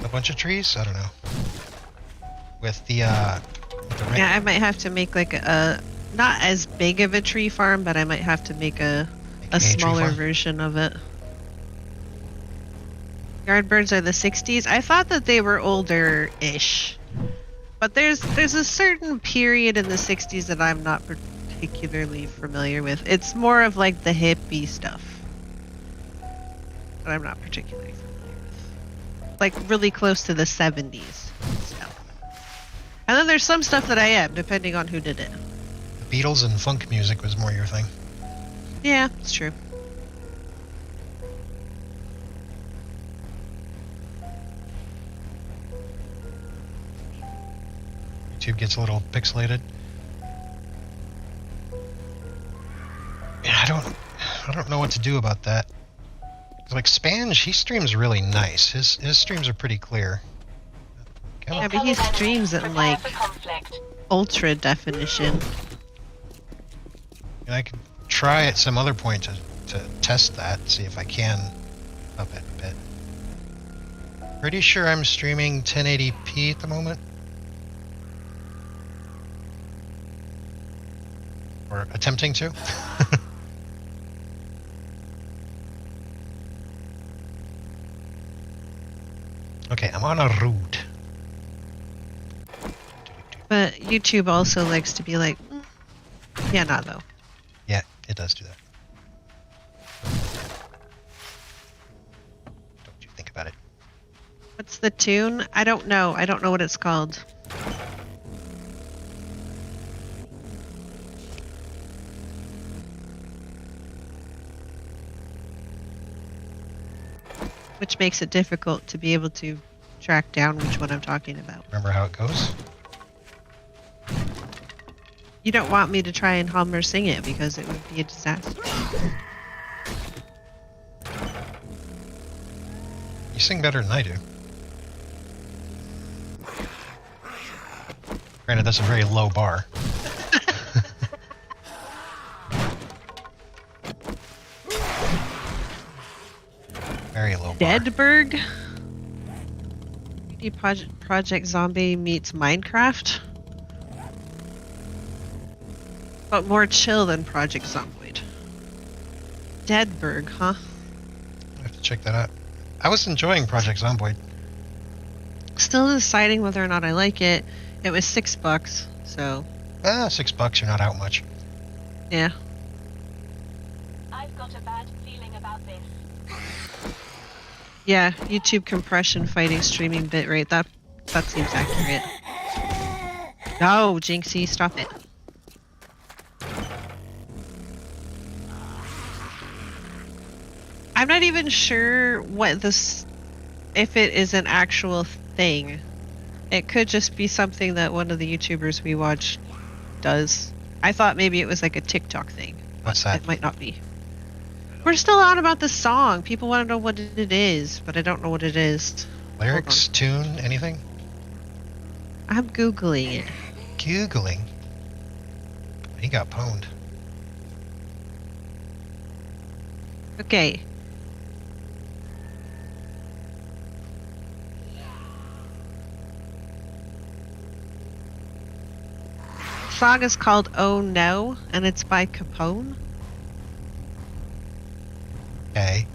a bunch of trees? I don't know. With the ring. Yeah, I might have to make like a not as big of a tree farm, but I might have to make a tree smaller farm? version of it. Yardbirds are the 60s. I thought that they were older-ish. But there's a certain period in the 60s that I'm not particularly familiar with. It's more of like the hippie stuff. But I'm not particularly familiar with. Like really close to the 70s stuff. And then there's some stuff that I am, depending on who did it. The Beatles and funk music was more your thing. Yeah, it's true. YouTube gets a little pixelated. Yeah, I don't know what to do about that. Like Spange, he streams really nice. His streams are pretty clear. Come Yeah, on. but he streams it in Prepare like for conflict. ultra definition. And I could try at some other point to test that, see if I can up it a bit. Pretty sure I'm streaming 1080p at the moment. Or attempting to. Okay, I'm on a route. But YouTube also likes to be like, yeah, not though. Yeah, it does do that. Don't you think about it. What's the tune? I don't know. I don't know what it's called. Which makes it difficult to be able to track down which one I'm talking about. Remember how it goes? You don't want me to try and hum or sing it because it would be a disaster. You sing better than I do. Granted, that's a very low bar. Very low bar. Deadberg? 3D Project Zombie meets Minecraft? But more chill than Project Zomboid. Deadberg, huh? I have to check that out. I was enjoying Project Zomboid. Still deciding whether or not I like it. It was $6, so $6, you're not out much. yeah. I've got a bad feeling about this. Yeah, YouTube compression fighting streaming bitrate. That seems accurate. No, Jinxie, stop it. I'm not even sure what this, if it is an actual thing. It could just be something that one of the YouTubers we watch does. I thought maybe it was like a TikTok thing. What's that? It might not be. We're still on about the song. People want to know what it is, but I don't know what it is. Lyrics, tune, anything? I'm Googling it. Googling. He got pwned. Okay. The song is called Oh No, and it's by Capone. Okay.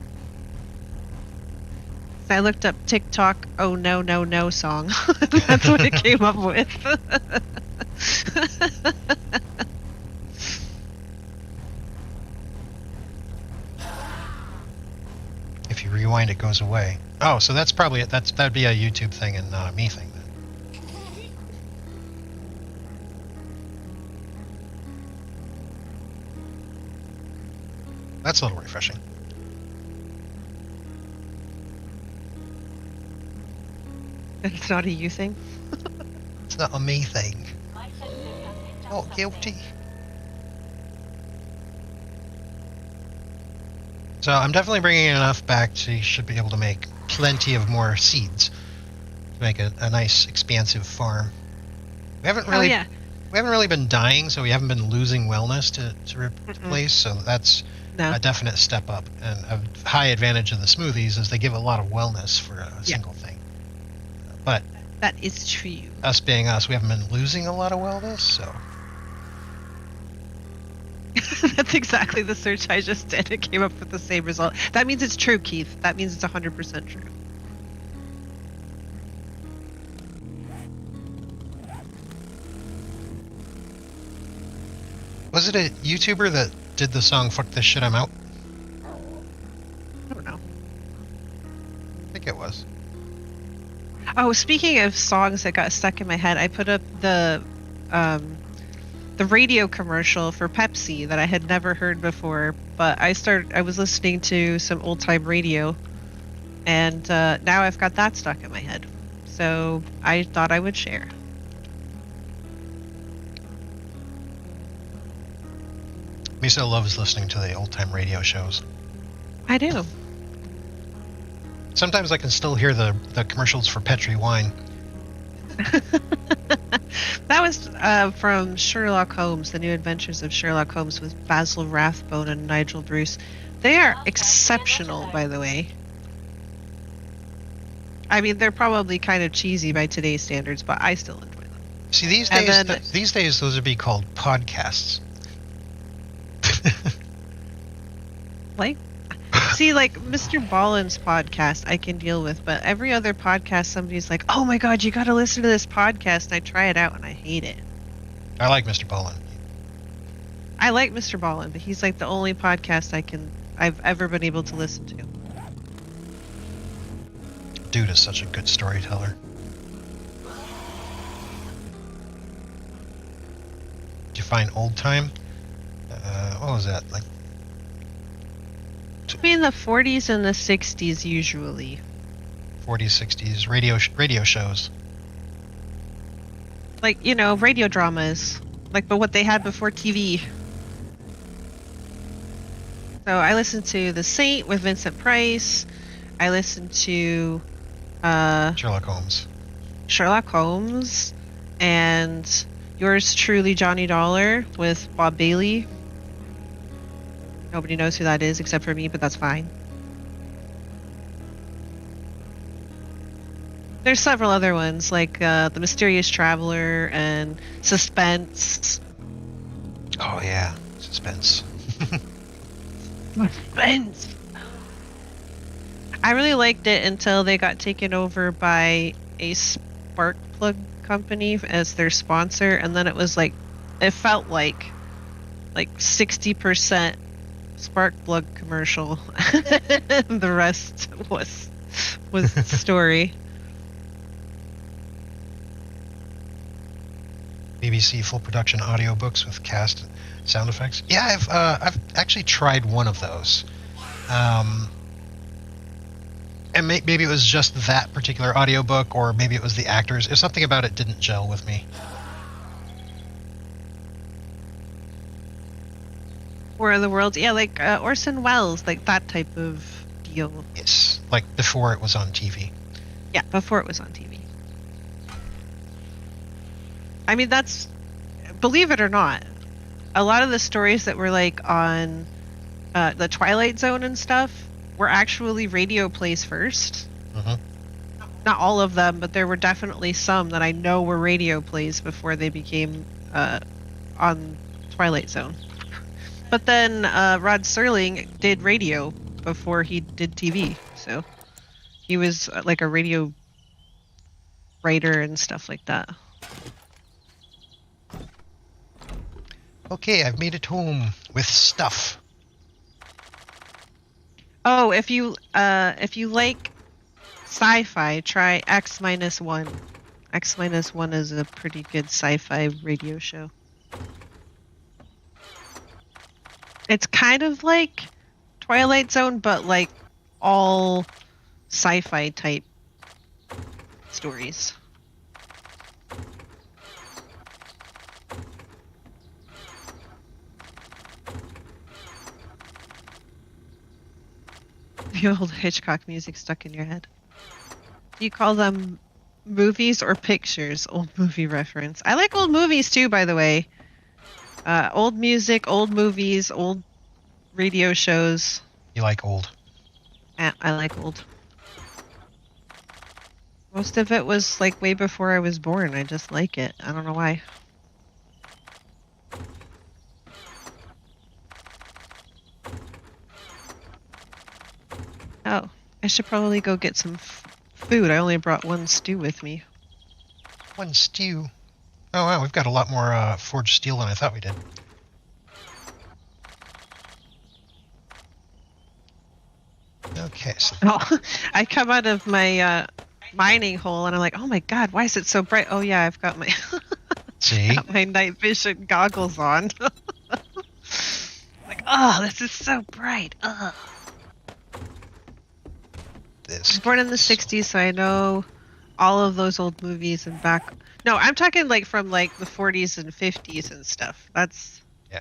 So I looked up TikTok Oh No No No song. That's what it came up with. If you rewind, it goes away. Oh, so that's probably it. That'd be a YouTube thing and not a me thing then. That's a little refreshing. It's not a you thing. It's not a me thing. My senses have picked up Not something. guilty. So I'm definitely bringing enough back so you should be able to make plenty of more seeds to make a nice expansive farm. We haven't really Oh yeah. we haven't really been dying, so we haven't been losing wellness to replace. So that's No. a definite step up, and a high advantage of the smoothies is they give a lot of wellness for a single thing. But That is true. us being us, we haven't been losing a lot of wellness, so That's exactly the search I just did. It came up with the same result. That means it's true, Keith. That means it's 100% true. was it a YouTuber that did the song "Fuck This Shit, I'm Out"? I don't know. I think it was. Oh, speaking of songs that got stuck in my head, I put up the radio commercial for Pepsi that I had never heard before, but I was listening to some old time radio, and now I've got that stuck in my head. So I thought I would share. Miso loves listening to the old time radio shows. I do. Sometimes I can still hear the commercials for Petri wine. That was from Sherlock Holmes, The New Adventures of Sherlock Holmes with Basil Rathbone and Nigel Bruce. They are exceptional, by the way. I mean, they're probably kind of cheesy by today's standards, but I still enjoy them. See, these And days, then- these days, those would be called podcasts. Like, see, like Mr. Ballin's podcast, I can deal with, but every other podcast, somebody's like, "Oh my God, you got to listen to this podcast," and I try it out and I hate it. I like Mr. Ballin. I like Mr. Ballin, but he's like the only podcast I've ever been able to listen to. Dude is such a good storyteller. Did you find old time? What was that? Like Between the 40s and the 60s, usually. 40s, 60s radio shows. Like, you know, radio dramas. Like, but what they had before TV. So I listened to The Saint with Vincent Price. I listened to Sherlock Holmes. Sherlock Holmes. And yours truly, Johnny Dollar with Bob Bailey. Nobody knows who that is except for me, but that's fine. There's several other ones, like The Mysterious Traveler and Suspense. Oh yeah, suspense. Suspense! I really liked it until they got taken over by a spark plug company as their sponsor, and then it was like, it felt like 60% spark plug commercial. The rest was story. BBC full production audiobooks with cast and sound effects. Yeah, I've actually tried one of those. And maybe it was just that particular audiobook, or maybe it was the actors. If something about it didn't gel with me. War of the Worlds, yeah, like Orson Welles, like that type of deal. Yes, like before it was on TV. Yeah, before it was on TV. I mean, that's, believe it or not, a lot of the stories that were like on the Twilight Zone and stuff were actually radio plays first. Mhm. Not all of them, but there were definitely some that I know were radio plays before they became on Twilight Zone. But then Rod Serling did radio before he did TV, so he was like a radio writer and stuff like that. Okay, I've made it home with stuff. Oh, if you like sci-fi, try X-1. X-1 is a pretty good sci-fi radio show. It's kind of like Twilight Zone, but like all sci-fi type stories. The old Hitchcock music stuck in your head. Do you call them movies or pictures? Old movie reference. I like old movies too, by the way. Old music, old movies, old radio shows. You like old? I like old. Most of it was like way before I was born. I just like it. I don't know why. Oh, I should probably go get some food. I only brought one stew with me. One stew. Oh wow, we've got a lot more forged steel than I thought we did. Okay, so Oh, I come out of my mining hole and I'm like, oh my god, why is it so bright? Oh yeah, I've got my see, got my night vision goggles on. Like, oh, this is so bright. Ugh. I this. was born in the 60s, so I know all of those old movies and back. No, I'm talking like from like the 40s and 50s and stuff. That's Yeah.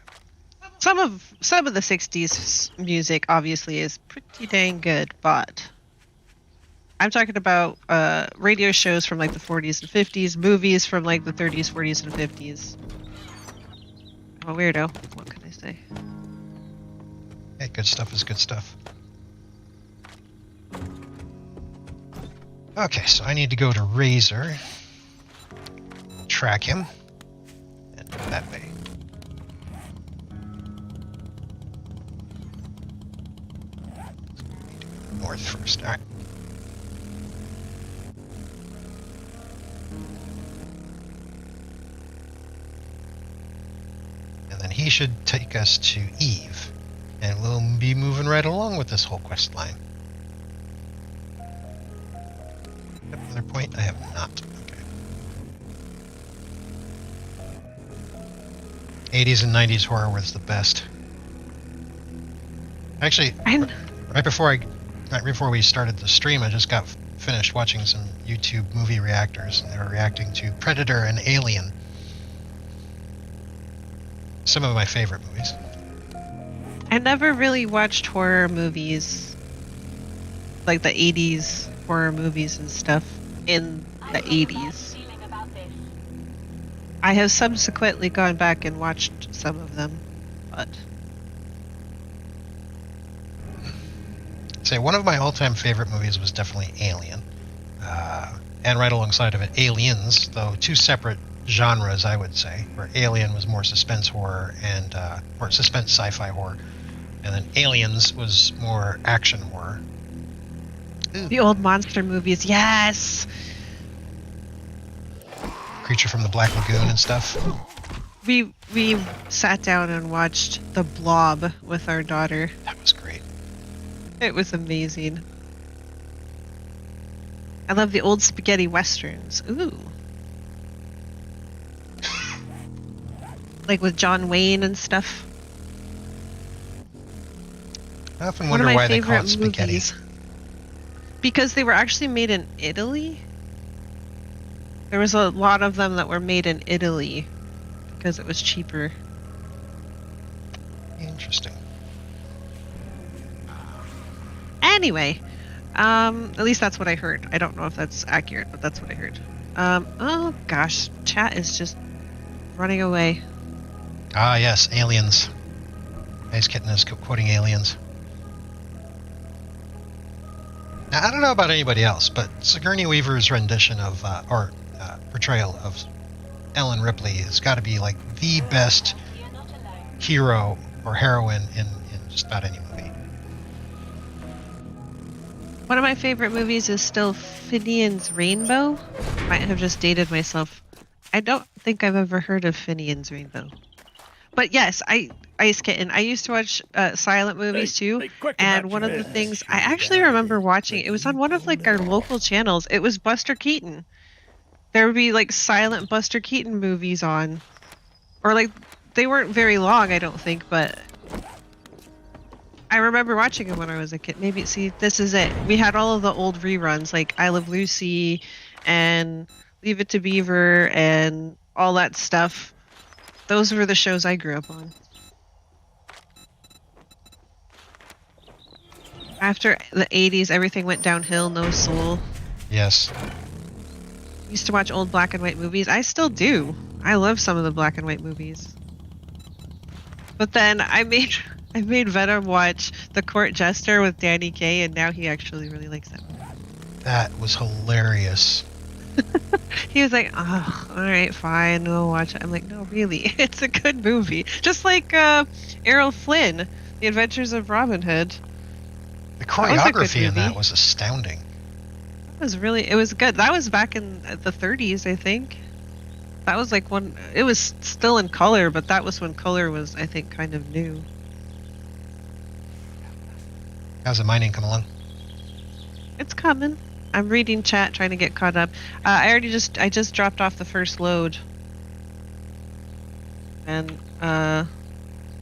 Some of the 60s music obviously is pretty dang good, but I'm talking about radio shows from like the 40s and 50s, movies from like the 30s, 40s, and 50s. I'm a weirdo. What can I say? Hey, good stuff is good stuff. Okay, so I need to go to Razor, track him, and go that way. North first. All right. And then he should take us to Eve, and we'll be moving right along with this whole quest line. Another point? I have not. Okay. 80s and 90s horror was the best. Actually, right before we started the stream, I just got finished watching some YouTube movie reactors, and they were reacting to Predator and Alien. Some of my favorite movies. I never really watched horror movies, like the 80s horror movies and stuff in the 80s. I have subsequently gone back and watched some of them, but... Say, one of my all-time favorite movies was definitely Alien. And right alongside of it, Aliens, though two separate genres, I would say, where Alien was more suspense horror and or suspense sci-fi horror, and then Aliens was more action horror. Ooh. The old monster movies, yes! Creature from the Black Lagoon and stuff. We sat down and watched The Blob with our daughter. That was great. It was amazing. I love the old spaghetti westerns. Ooh. Like with John Wayne and stuff. I often One of wonder my why they call it favorite spaghetti. movies. Because they were actually made in Italy. There was a lot of them that were made in Italy because it was cheaper. Interesting. Anyway, at least that's what I heard. I don't know if that's accurate, but that's what I heard. Oh gosh, chat is just running away. Ah, yes, Aliens. Nice Kitten is quoting Aliens. Now, I don't know about anybody else, but Sigourney Weaver's rendition of, portrayal of Ellen Ripley has got to be like the best hero or heroine in just about any movie. One of my favorite movies is still Finian's Rainbow. Might have just dated myself. I don't think I've ever heard of Finian's Rainbow. But yes, Ice Kitten. I used to watch silent movies too, and one of the things I actually remember watching, it was on one of like our local channels. It was Buster Keaton. There would be like silent Buster Keaton movies on, or like they weren't very long, I don't think, but I remember watching them when I was a kid. Maybe see, this is it. We had all of the old reruns like I Love Lucy and Leave It to Beaver and all that stuff. Those were the shows I grew up on. After the 80s, everything went downhill, no soul. Yes. Used to watch old black and white movies. I still do. I love some of the black and white movies. But then I made Venom watch The Court Jester with Danny Kaye, and now he actually really likes it. That was hilarious. He was like, oh, all right, fine, we'll watch it. I'm like, no, really, it's a good movie. Just like Errol Flynn, The Adventures of Robin Hood. The choreography in that was astounding. It was good. That was back in the 30s, I think. That was like one, it was still in color, but that was when color was, I think, kind of new. How's the mining come along? It's coming. I'm reading chat, trying to get caught up. I just dropped off the first load. And,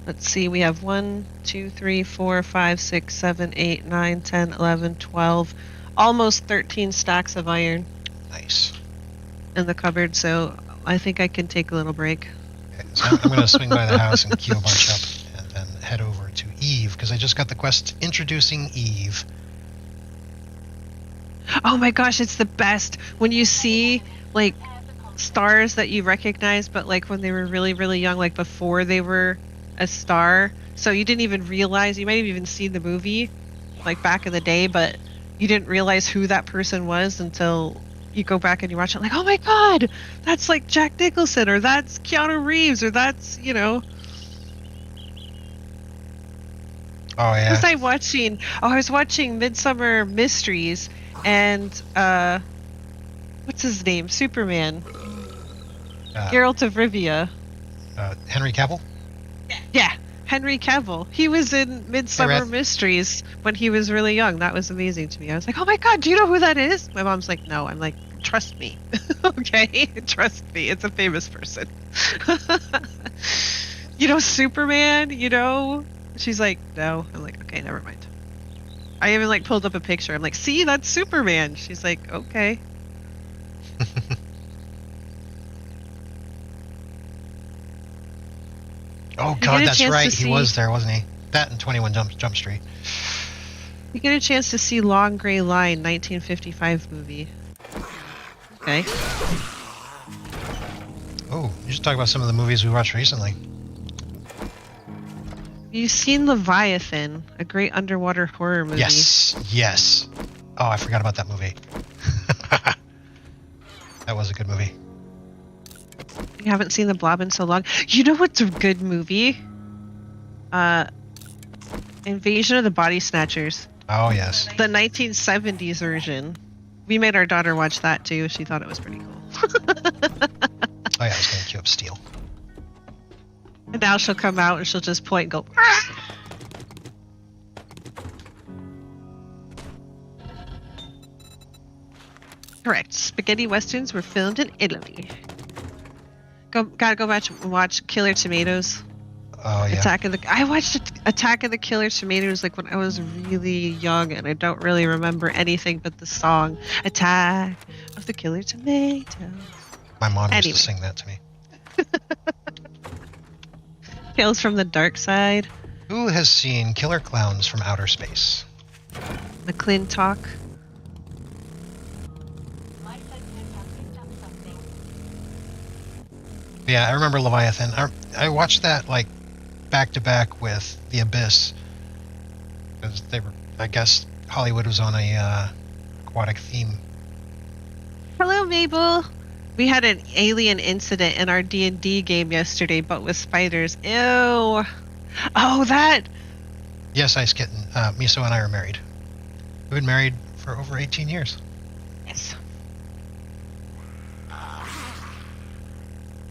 let's see, we have 1, 2, 3, 4, 5, 6, 7, 8, 9, 10, 11, 12, almost 13 stacks of iron. Nice. In the cupboard, so I think I can take a little break. Okay, so I'm going to swing by the house and queue a bunch up and then head over to Eve, because I just got the quest introducing Eve. Oh my gosh, it's the best when you see like stars that you recognize, but like when they were really, really young, like before they were a star. So you didn't even realize, you might have even seen the movie like back in the day, but you didn't realize who that person was until you go back and you watch it like, oh my God, that's like Jack Nicholson, or that's Keanu Reeves, or that's, you know. Oh yeah. Was I was watching Midsummer Mysteries, and what's his name? Superman. Geralt of Rivia. Henry Cavill. Yeah, Henry Cavill. He was in Midsummer Mysteries when he was really young. That was amazing to me. I was like, oh my God, do you know who that is? My mom's like, no. I'm like, trust me. Okay, trust me. It's a famous person. You know, Superman, you know? She's like, no. I'm like, okay, never mind. I even like pulled up a picture. I'm like, see, that's Superman. She's like, okay. Oh God, that's right. He was there, wasn't he? That and 21 Jump Street. You get a chance to see Long Gray Line, 1955 movie. Okay. Oh, you should talk about some of the movies we watched recently. You've seen Leviathan, a great underwater horror movie. Yes. Oh, I forgot about that movie. That was a good movie. You haven't seen The Blob in so long. You know what's a good movie? Invasion of the Body Snatchers. Oh, yes. The 1970s version. We made our daughter watch that too. She thought it was pretty cool. Oh, yeah, I was going to queue up Steel. And now she'll come out and she'll just point and go, "Ah!" Correct. Spaghetti westerns were filmed in Italy. Gotta go back and watch Killer Tomatoes. Oh, yeah. I watched Attack of the Killer Tomatoes like when I was really young, and I don't really remember anything but the song Attack of the Killer Tomatoes. My mom used to sing that to me. Tales from the Dark Side. Who has seen Killer Clowns from Outer Space? McClintock. My senses have picked up something. Yeah, I remember Leviathan. I watched that like back to back with The Abyss because they were. I guess Hollywood was on a aquatic theme. Hello, Mabel. We had an alien incident in our D&D game yesterday, but with spiders. Ew. Oh, that. Yes, Ice Kitten. Meso and I are married. We've been married for over 18 years. Yes.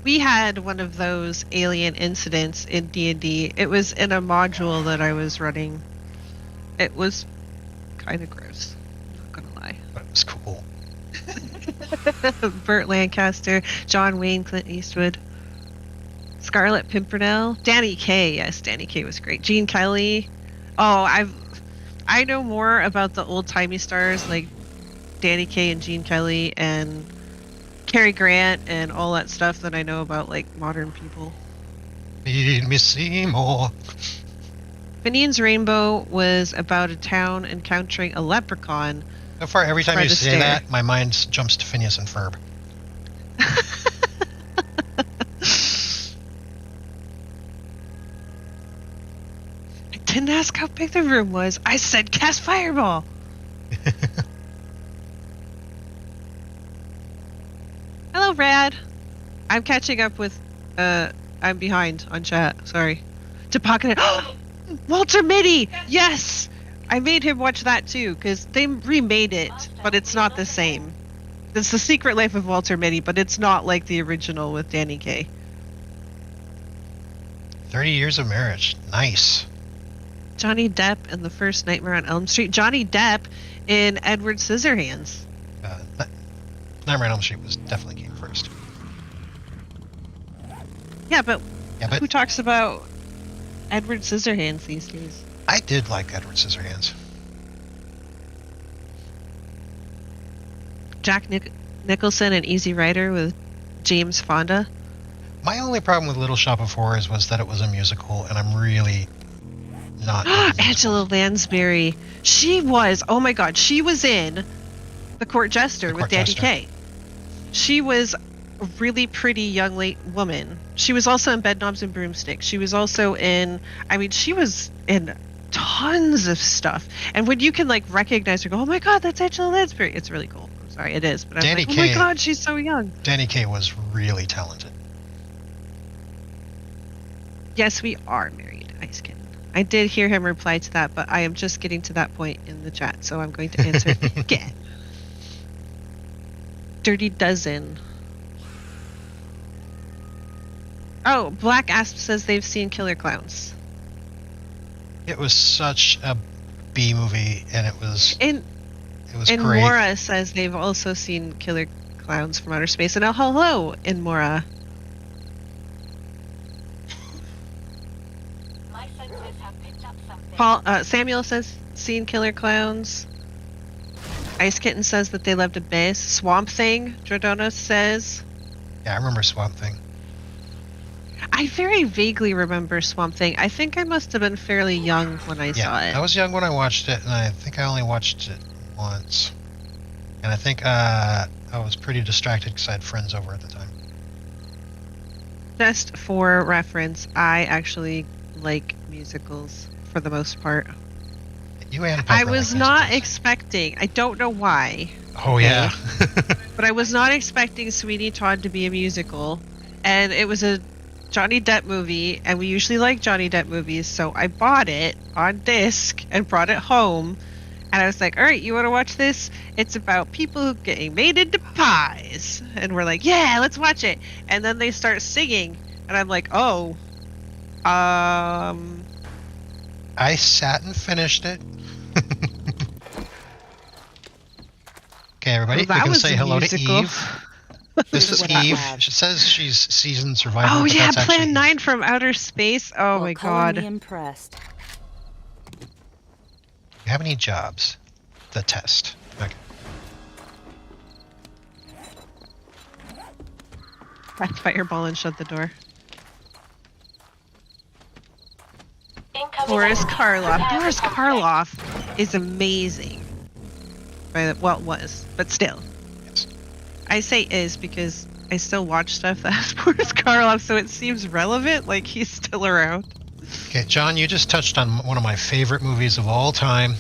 We had one of those alien incidents in D&D. It was in a module that I was running. It was kind of gross. I'm not gonna lie. But it was cool. Burt Lancaster, John Wayne, Clint Eastwood, Scarlett Pimpernel, Danny Kaye. Yes, Danny Kaye was great. Gene Kelly. Oh, I know more about the old timey stars like Danny Kaye and Gene Kelly and Cary Grant and all that stuff than I know about like modern people. Need me see more. Finian's Rainbow was about a town encountering a leprechaun. So far, every time Fred you say Astaire. that, my mind jumps to Phineas and Ferb. I didn't ask how big the room was. I said cast fireball. Hello, Rad. I'm catching up with. I'm behind on chat. Sorry. Topockin. Walter Mitty. Yes. I made him watch that too because they remade it, but it's not the same. It's The Secret Life of Walter Mitty, but it's not like the original with Danny Kaye. 30 years of marriage. Nice. Johnny Depp in the first Nightmare on Elm Street. Johnny Depp in Edward Scissorhands. Nightmare on Elm Street definitely came first. Yeah, but Yeah, who talks about Edward Scissorhands these days? I did like Edward Scissorhands. Jack Nicholson and Easy Rider with James Fonda. My only problem with Little Shop of Horrors was that it was a musical, and I'm really not. Angela Lansbury. She was. Oh my God. She was in The Court Jester The with Court Danny Jester. Kaye. She was a really pretty young late woman. She was also in Bedknobs and Broomsticks. She was also in, I mean, she was in tons of stuff. And when you can like recognize her, go, oh my God, that's Angela Lansbury. It's really cool. I'm sorry, it is. But I'm Danny like, oh my Kaye- God, she's so young. Danny Kaye was really talented. Yes, we are married, Ice Kitten. I did hear him reply to that, but I am just getting to that point in the chat, so I'm going to answer again. Dirty Dozen. Oh, Black Asp says they've seen Killer Clowns. It was such a B movie, and it was And great. Mora says they've also seen Killer Clowns from Outer Space. And hello, in Mora. My senses have picked up something. Samuel says seen Killer Clowns. Ice Kitten says that they loved Abyss. Swamp Thing, Drodona says. Yeah, I remember Swamp Thing. I very vaguely remember Swamp Thing. I think I must have been fairly young when I saw it. I was young when I watched it, and I think I only watched it once. And I think I was pretty distracted because I had friends over at the time. Just for reference, I actually like musicals for the most part. You and I Piper was like not musicals. expecting, I don't know why, Oh, yeah. but I was not expecting Sweeney Todd to be a musical. And it was a Johnny Depp movie, and we usually like Johnny Depp movies, so I bought it on disc and brought it home. And I was like, all right, you want to watch this? It's about people getting made into pies. And we're like, yeah, let's watch it. And then they start singing, and I'm like, oh, I sat and finished it. Okay, everybody, Well, that we can was say a hello musical. to Eve. This is What I Eve. have. She says she's seasoned survivor. oh but yeah, that's actually Plan Eve. 9 from outer space. Oh my Color me god. impressed. Do you have any jobs? The test. Okay. Press fireball and shut the door. Incoming Boris enemy. Karloff. Prepare Boris for conflict. Karloff is amazing. Well, was, but still. Yes. I say is because I still watch stuff that has Boris Karloff, so it seems relevant, like he's still around. Okay, John, you just touched on one of my favorite movies of all time.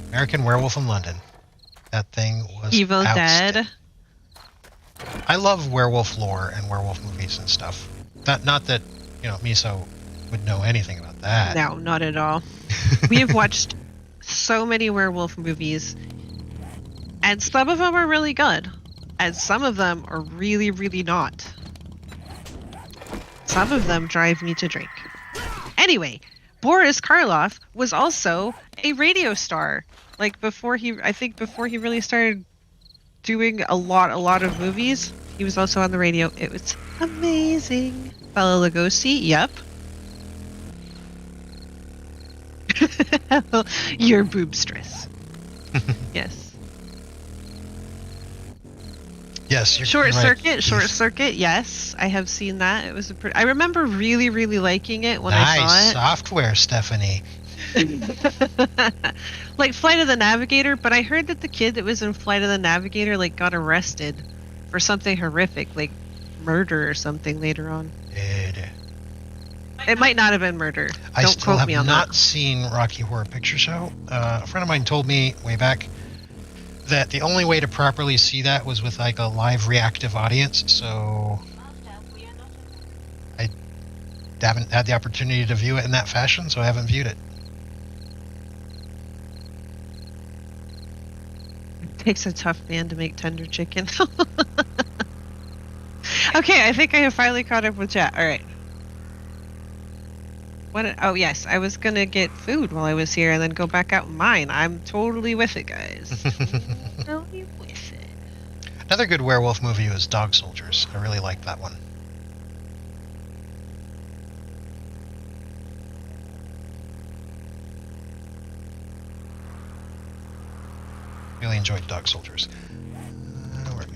American Werewolf in London. That thing was Evil outstanding. Dead. I love werewolf lore and werewolf movies and stuff. Not that, Meso would know anything about that. No, not at all. We have watched so many werewolf movies, and some of them are really good, and some of them are really, really not. Some of them drive me to drink. Anyway, Boris Karloff was also a radio star. Like before he really started doing a lot of movies, he was also on the radio. It was amazing. Bela Lugosi, yep. Your boobstress. Yes. Yes, you're Short right. Circuit, Short Eve. Circuit, yes. I have seen that. It was I remember really, really liking it when Nice I software, Stephanie. saw it. Like Flight of the Navigator, but I heard that the kid that was in Flight of the Navigator like got arrested for something horrific, like murder or something later on. It might not have been murder. I Don't still quote have me on not that. seen Rocky Horror Picture Show. A friend of mine told me way back that the only way to properly see that was with like a live reactive audience, so Master, we are not I haven't had the opportunity to view it in that fashion, so I haven't viewed it. It takes a tough man to make tender chicken. Okay, I think I have finally caught up with chat. All right. Oh yes, I was gonna get food while I was here and then go back out and mine. I'm totally with it, guys. Totally with it. Another good werewolf movie was Dog Soldiers. I really liked that one. Really enjoyed Dog Soldiers.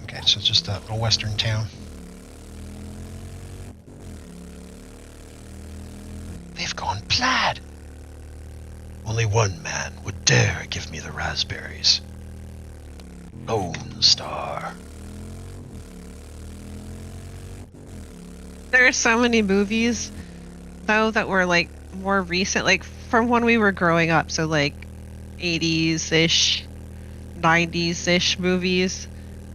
Okay, so it's just a little western town. They've gone plaid. Only one man would dare give me the raspberries. Lone Star. There are so many movies, though, that were like more recent, like from when we were growing up. So like 80s-ish, 90s-ish movies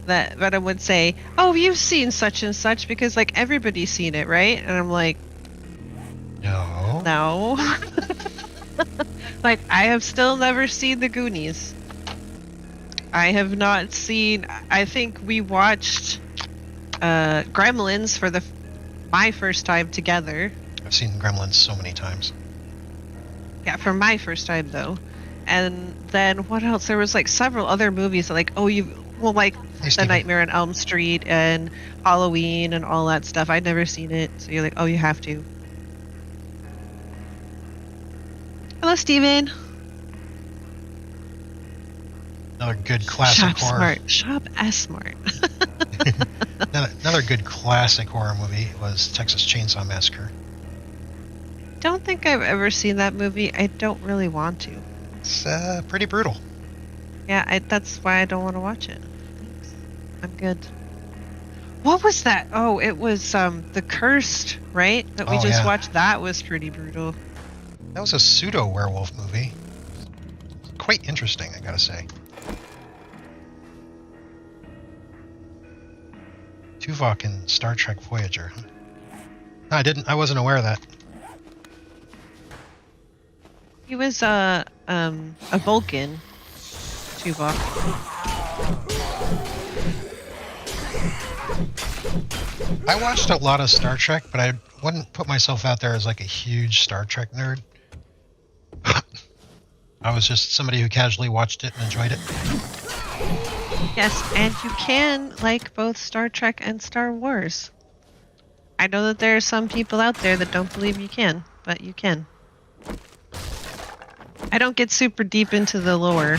that I would say, oh, you've seen such and such because like everybody's seen it, right? And I'm like, No. no. Like, I have still never seen The Goonies. I have not seen. I think we watched Gremlins for my first time together. I've seen Gremlins so many times. Yeah, for my first time though. And then what else? There was like several other movies that like, oh, like Hey, The Steven. Nightmare on Elm Street and Halloween and all that stuff. I'd never seen it, so you're like, oh, you have to. Hello, Steven. Another good classic Shop horror. smart. Shop S smart. Another good classic horror movie was Texas Chainsaw Massacre. Don't think I've ever seen that movie. I don't really want to. It's pretty brutal. Yeah, that's why I don't want to watch it. Thanks. I'm good. What was that? Oh, it was The Cursed, right? That we Oh, just yeah. watched. That was pretty brutal. That was a pseudo-werewolf movie. Quite interesting, I gotta say. Tuvok in Star Trek Voyager. Huh? No, I wasn't aware of that. He was a Vulcan, Tuvok. I watched a lot of Star Trek, but I wouldn't put myself out there as like a huge Star Trek nerd. I was just somebody who casually watched it and enjoyed it. Yes, and you can like both Star Trek and Star Wars. I know that there are some people out there that don't believe you can, but you can. I don't get super deep into the lore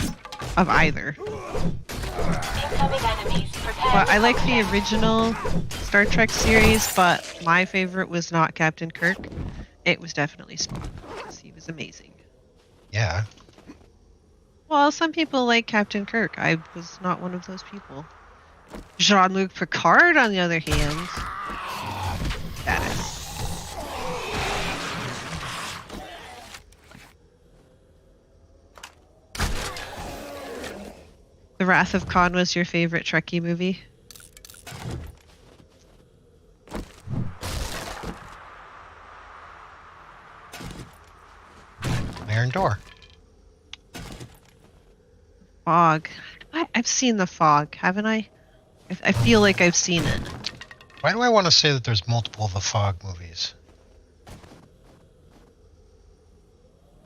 of either. Incoming enemies. Prepare. Well, I like the original Star Trek series, but my favorite was not Captain Kirk. It was definitely Spock, because he was amazing. Yeah. Well, some people like Captain Kirk. I was not one of those people. Jean-Luc Picard, on the other hand, badass. The Wrath of Khan was your favorite Trekkie movie? Iron Door. Fog. I've seen The Fog, haven't I? I feel like I've seen it. Why do I want to say that there's multiple The Fog movies?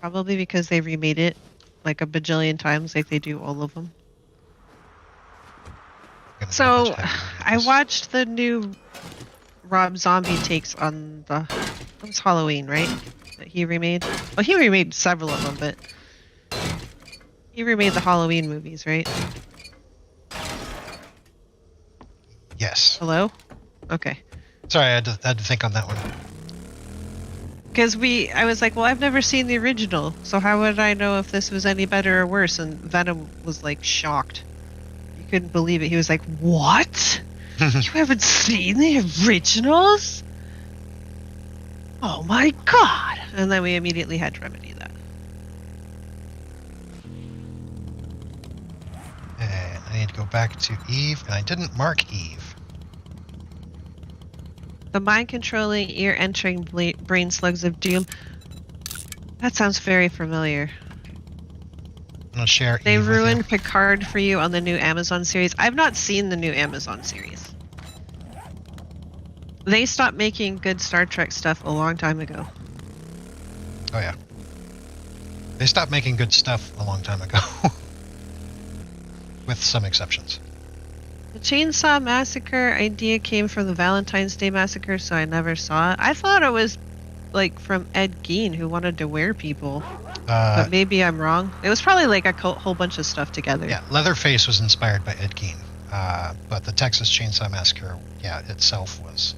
Probably because they remade it like a bajillion times, like they do all of them. I'm gonna do a So, bunch of heavy reading I this. watched the new Rob Zombie takes on it was Halloween, right? That he remade. Well, he remade several of them, but he remade the Halloween movies, right? Yes. Hello? Okay. Sorry, I had to think on that one. Because I was like, well, I've never seen the original, so how would I know if this was any better or worse? And Venom was like shocked. He couldn't believe it. He was like, what? You haven't seen the originals? Oh my god! And then we immediately had to remedy that. And I need to go back to Eve, and I didn't mark Eve. The mind-controlling, ear-entering brain slugs of doom. That sounds very familiar. I'm gonna share They Eve with you. ruined Picard for you on the new Amazon series. I've not seen the new Amazon series. They stopped making good Star Trek stuff a long time ago. Oh yeah. They stopped making good stuff a long time ago. With some exceptions. The Chainsaw Massacre idea came from the Valentine's Day Massacre, so I never saw it. I thought it was like from Ed Gein, who wanted to wear people. But maybe I'm wrong. It was probably like a whole bunch of stuff together. Yeah, Leatherface was inspired by Ed Gein. But the Texas Chainsaw Massacre, yeah, itself was.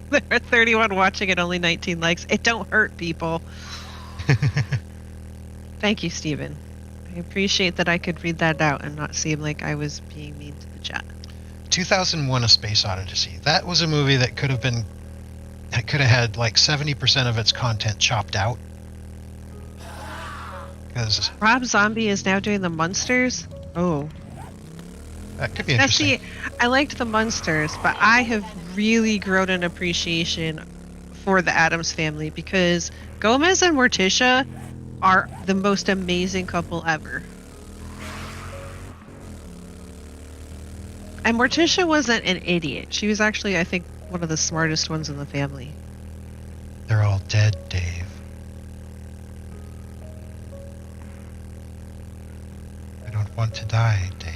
There are 31 watching and only 19 likes. It don't hurt, people. Thank you, Steven. I appreciate that I could read that out and not seem like I was being mean to the chat. 2001: A Space Odyssey. That was a movie that could have had like 70% of its content chopped out. Because Rob Zombie is now doing the Munsters. Oh. that could be Now, interesting. see, I liked the Munsters, but I have really grown an appreciation for the Addams Family because Gomez and Morticia are the most amazing couple ever. And Morticia wasn't an idiot. She was actually, I think, one of the smartest ones in the family. They're all dead, Dave. I don't want to die, Dave.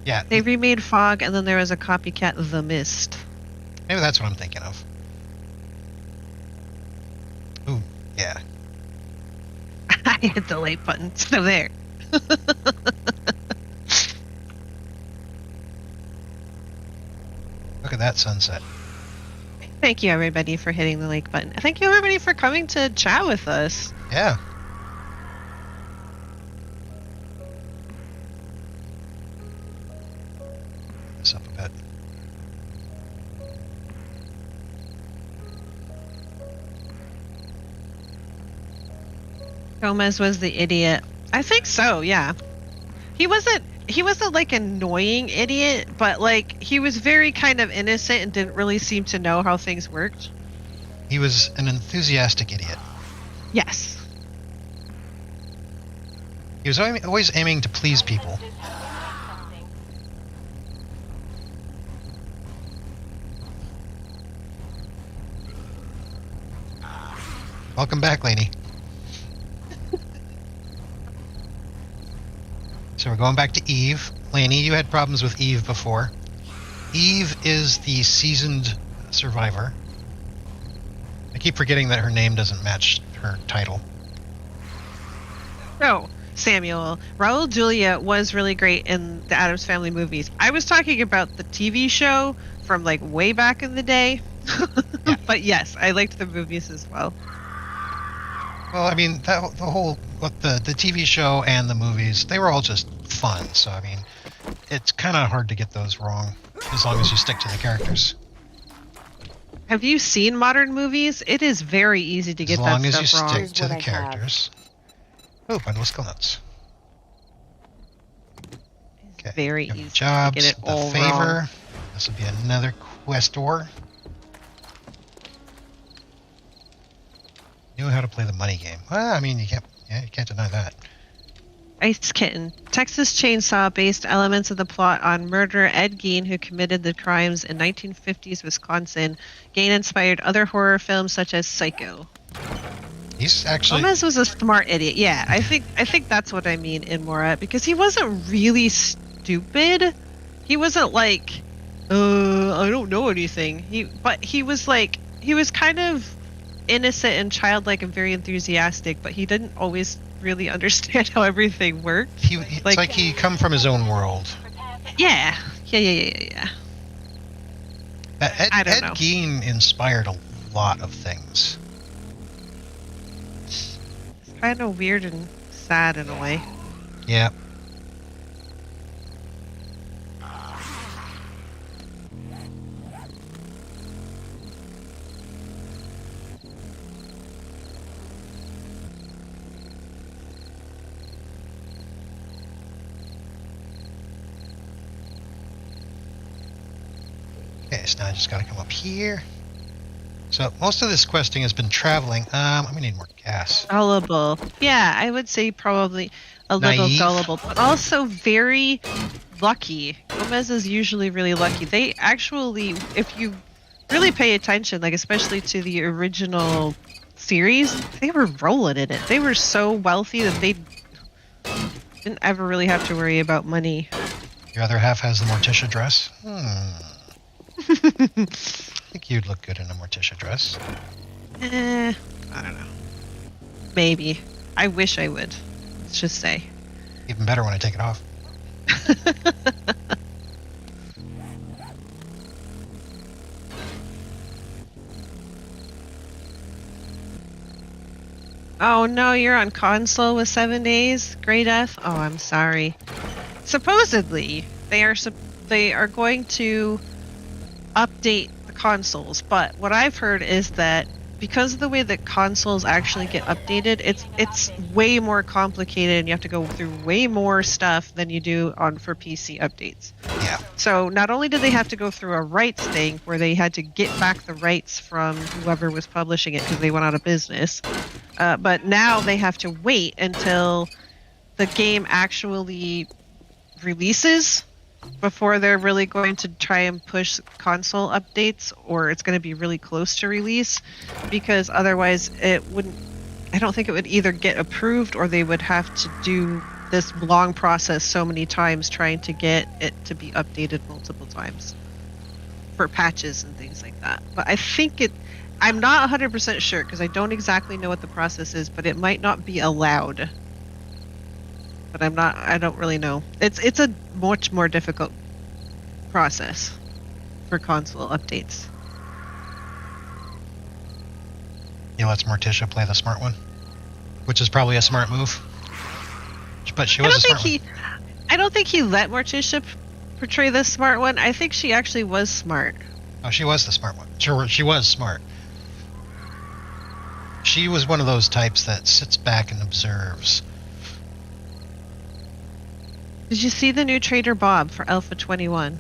Yeah, They remade Fog, and then there was a copycat, The Mist. maybe that's what I'm thinking of. Ooh, yeah. I hit the like button, so there. Look at that sunset. Thank you, everybody, for hitting the like button. Thank you, everybody, for coming to chat with us. Yeah. This up a bit. Gomez was the idiot. I think so, yeah. He wasn't like annoying idiot, but like he was very kind of innocent and didn't really seem to know how things worked. He was an enthusiastic idiot. Yes. He was always aiming to please people. Welcome back, Lainey. So we're going back to Eve. Lainey, you had problems with Eve before. Eve is the seasoned survivor. I keep forgetting that her name doesn't match her title. No, Samuel. Raul Julia was really great in the Addams Family movies. I was talking about the TV show from like way back in the day. Yeah. But yes, I liked the movies as well. Well, I mean, the TV show and the movies, they were all just fun. So, I mean, it's kind of hard to get those wrong as long as you stick to the characters. Have you seen modern movies? It is very easy to As get long that as you stuff wrong. stick to the characters. Oh, bundle of skill notes. Okay. Very you have easy jobs, to get it the all favor. wrong. This will be another quest door. Knew how to play the money game. Well, I mean, you can't deny that. Ice Kitten. Texas Chainsaw based elements of the plot on murderer Ed Gein, who committed the crimes in 1950s Wisconsin. Gein inspired other horror films such as Psycho. He's actually Gomez was a smart idiot. Yeah, I think that's what I mean in Morat, because he wasn't really stupid. He wasn't like, I don't know anything. But he was kind of innocent and childlike and very enthusiastic, but he didn't always really understand how everything worked. it's like he come from his own world. Yeah. I don't Ed know. Gein inspired a lot of things. It's kind of weird and sad in a way. Yeah. Okay, so now I just gotta come up here. So most of this questing has been traveling. I'm gonna need more gas. Gullible. Yeah, I would say probably a little Naive. gullible, but also very lucky. Gomez is usually really lucky. They actually, if you really pay attention, like especially to the original series, they were rolling in it. They were so wealthy that they didn't ever really have to worry about money. Your other half has the Morticia dress. I think you'd look good in a Morticia dress. I don't know. Maybe. I wish I would. Let's just say. Even better when I take it off. Oh no, you're on console with 7 days? Grey Death? Oh, I'm sorry. Supposedly, they are going to update the consoles, but what I've heard is that because of the way that consoles actually get updated, it's way more complicated and you have to go through way more stuff than you do for PC updates. Yeah. So not only did they have to go through a rights thing where they had to get back the rights from whoever was publishing it because they went out of business, but now they have to wait until the game actually releases before they're really going to try and push console updates, or it's going to be really close to release, because otherwise I don't think it would either get approved or they would have to do this long process so many times trying to get it to be updated multiple times for patches and things like that. But I think I'm not 100% sure because I don't exactly know what the process is, but it might not be allowed. But I don't really know. It's a much more difficult process for console updates. He lets Morticia play the smart one, which is probably a smart move. But she was a smart one. I don't think he let Morticia portray the smart one. I think she actually was smart. Oh, she was the smart one. Sure, she was smart. She was one of those types that sits back and observes. Did you see the new Trader Bob for Alpha 21?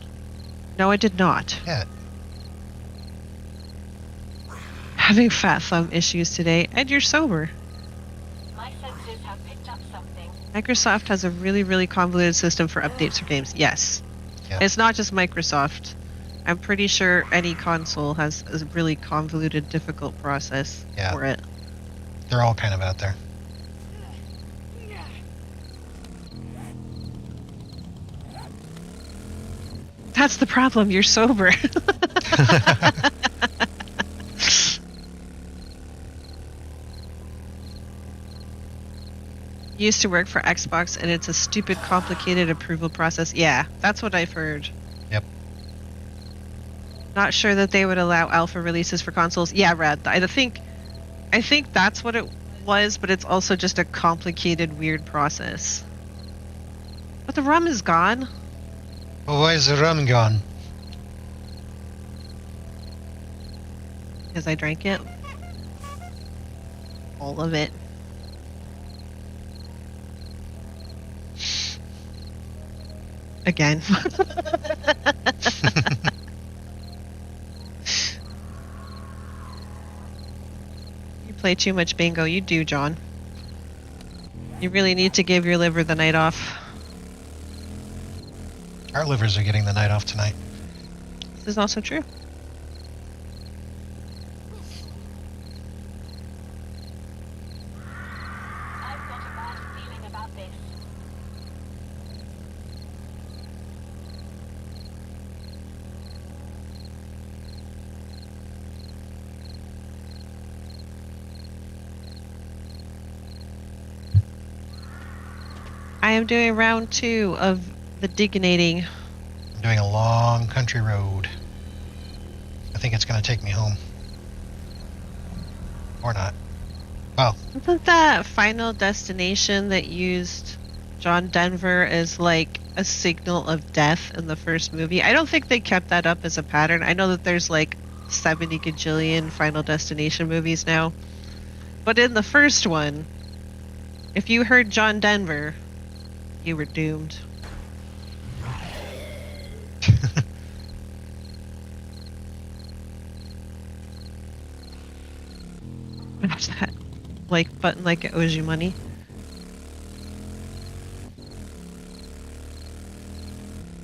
No, I did not. Yeah. Having fat thumb issues today, and you're sober. My sensors have picked up something. Microsoft has a really, really convoluted system for updates for games. Yes. Yeah. It's not just Microsoft. I'm pretty sure any console has a really convoluted, difficult process for it. They're all kind of out there. That's the problem. You're sober. Used to work for Xbox, and it's a stupid, complicated approval process. Yeah, that's what I've heard. Yep. Not sure that they would allow alpha releases for consoles. Yeah, Rad. I think that's what it was, but it's also just a complicated, weird process. But the rum is gone. Well, why is the rum gone? Because I drank it. All of it. Again. You play too much bingo. You do, John. You really need to give your liver the night off. Our livers are getting the night off tonight. This is also true. I've got a bad feeling about this. I am doing round 2 of the digginating. I'm doing a long country road. I think it's going to take me home. Or not. Well, Wasn't that Final Destination that used John Denver as like a signal of death in the first movie? I don't think they kept that up as a pattern. I know that there's like 70 gajillion Final Destination movies now. But in the first one, if you heard John Denver, you were doomed. Smash that like button like it owes you money.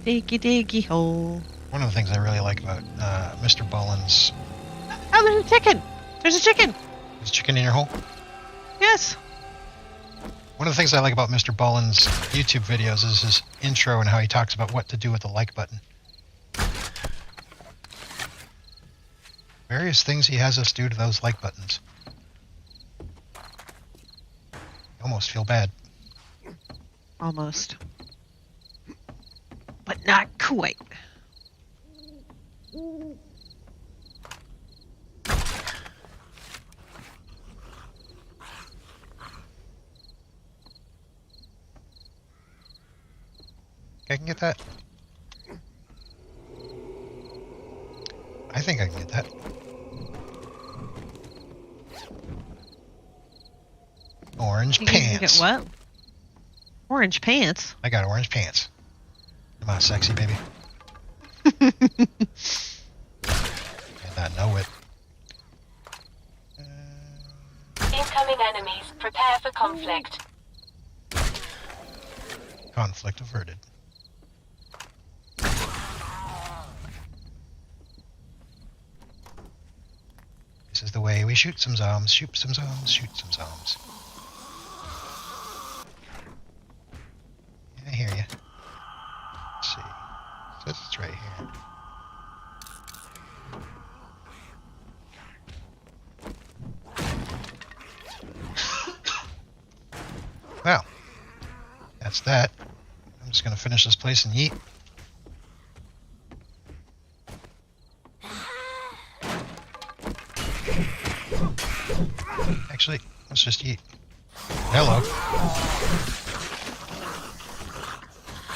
Diggy diggy hole. one of the things I really like about Mr. Bullen's... Oh, there's a chicken! There's a chicken! Is chicken in your hole? Yes! One of the things I like about Mr. Bullen's YouTube videos is his intro and how he talks about what to do with the like button. Various things he has us do to those like buttons. I almost feel bad. Almost. Not quite. I can get that. I think I can get that. Orange You can pants. get what? Orange pants? I got orange pants. Come on, sexy baby. And I know it. Incoming enemies. Prepare for conflict. Conflict averted. This is the way we shoot some zombies, shoot some zombies, shoot some zombies. Yeah, I hear you. Let's see. So it's right here. Well, that's that. I'm just gonna finish this place and yeet. Actually, let's just eat. Hello.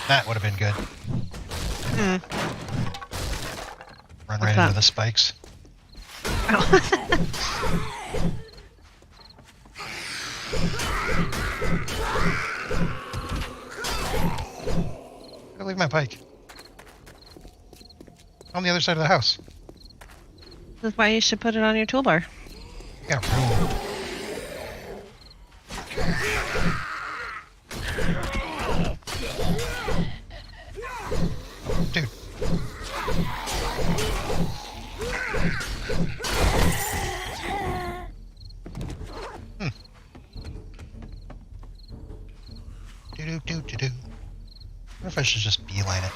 That would have been good. Run right into the spikes. Gotta leave my bike. On the other side of the house. That's why you should put it on your toolbar. Got room. Dude. Do-do-do-do-do. I wonder if I should just beeline it.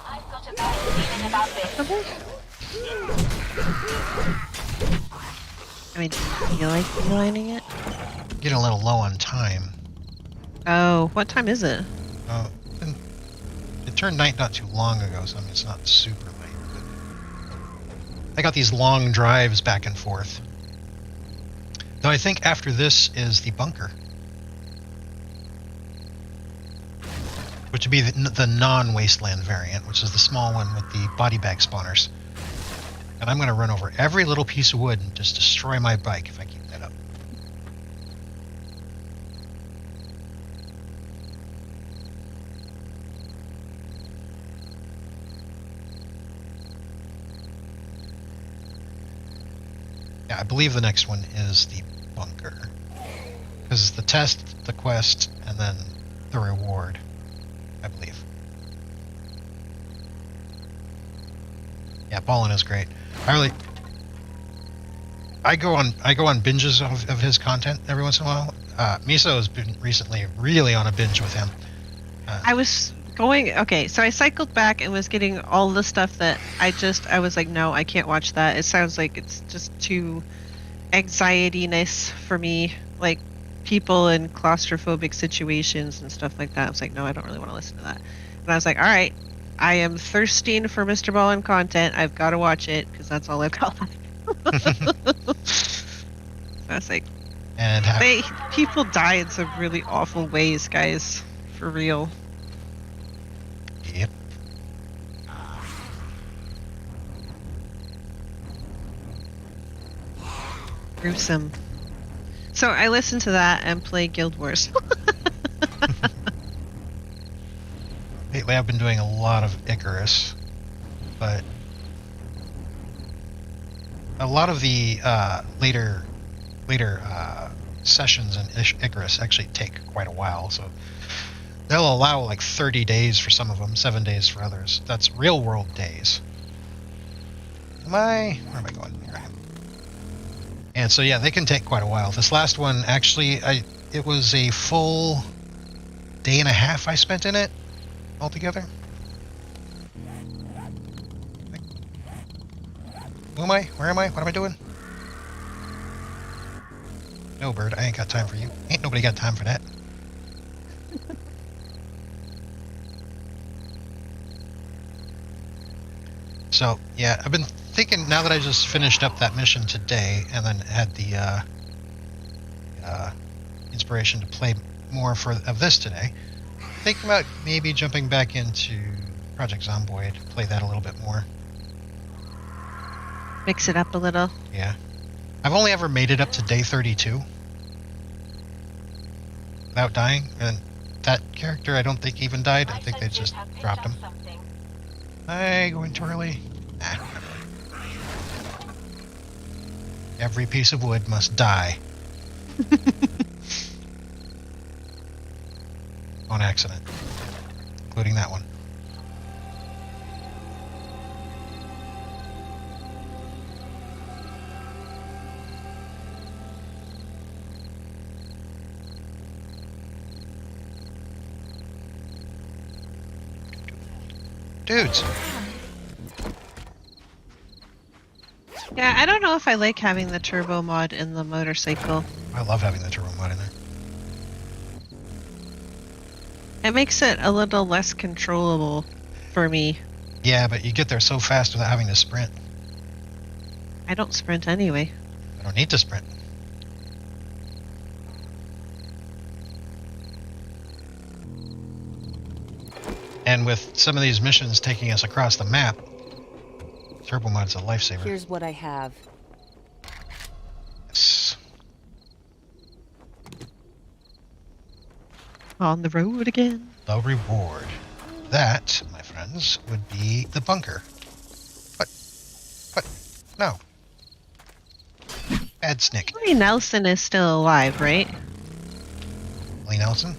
I've got a bad feeling about this. I mean, do you feel like lining it? Getting a little low on time. Oh, what time is it? And it turned night not too long ago, so I mean, it's not super late. But I got these long drives back and forth. Though I think after this is the bunker. Which would be the non-wasteland variant, which is the small one with the body bag spawners. And I'm going to run over every little piece of wood and just destroy my bike if I keep that up. Yeah, I believe the next one is the bunker. Because it's the test, the quest, and then the reward, I believe. Yeah, Ballin is great. I go on binges of his content every once in a while. Meso has been recently really on a binge with him. I was going, okay, so I cycled back and was getting all the stuff that I was like, no, I can't watch that. It sounds like it's just too anxiety-ness for me, like people in claustrophobic situations and stuff like that. I was like, no, I don't really want to listen to that. And I was like, all right, I am thirsting for Mr. Ballin content. I've got to watch it because that's all I've got left. I was like, And people die in some really awful ways, guys. For real. yep. Gruesome. So I listen to that and play Guild Wars. Lately, I've been doing a lot of Icarus, but a lot of the later sessions in Icarus actually take quite a while. So they'll allow like 30 days for some of them, 7 days for others. That's real world days. Where am I going? Here I am. And so yeah, they can take quite a while. This last one, actually, it was a full day and a half I spent in it altogether. Who am I? Where am I? What am I doing? No, bird, I ain't got time for you. Ain't nobody got time for that. So, yeah, I've been thinking, now that I just finished up that mission today and then had the inspiration to play more of this today, thinking about maybe jumping back into Project Zomboid, play that a little bit more. Mix it up a little. Yeah. I've only ever made it up to day 32 without dying, and that character I don't think even died. I think they just dropped him. Hey, going too early? Nah, not really. Every piece of wood must die. On accident. Including that one. Dudes! Yeah, I don't know if I like having the turbo mod in the motorcycle. I love having the turbo mod in there. It makes it a little less controllable for me. Yeah, but you get there so fast without having to sprint. I don't sprint anyway. I don't need to sprint. And with some of these missions taking us across the map, turbo mod's a lifesaver. Here's what I have. Yes. On the road again. The reward. That, my friends, would be the bunker. What? No. Bad snick. Willie Nelson is still alive, right? Lee Nelson?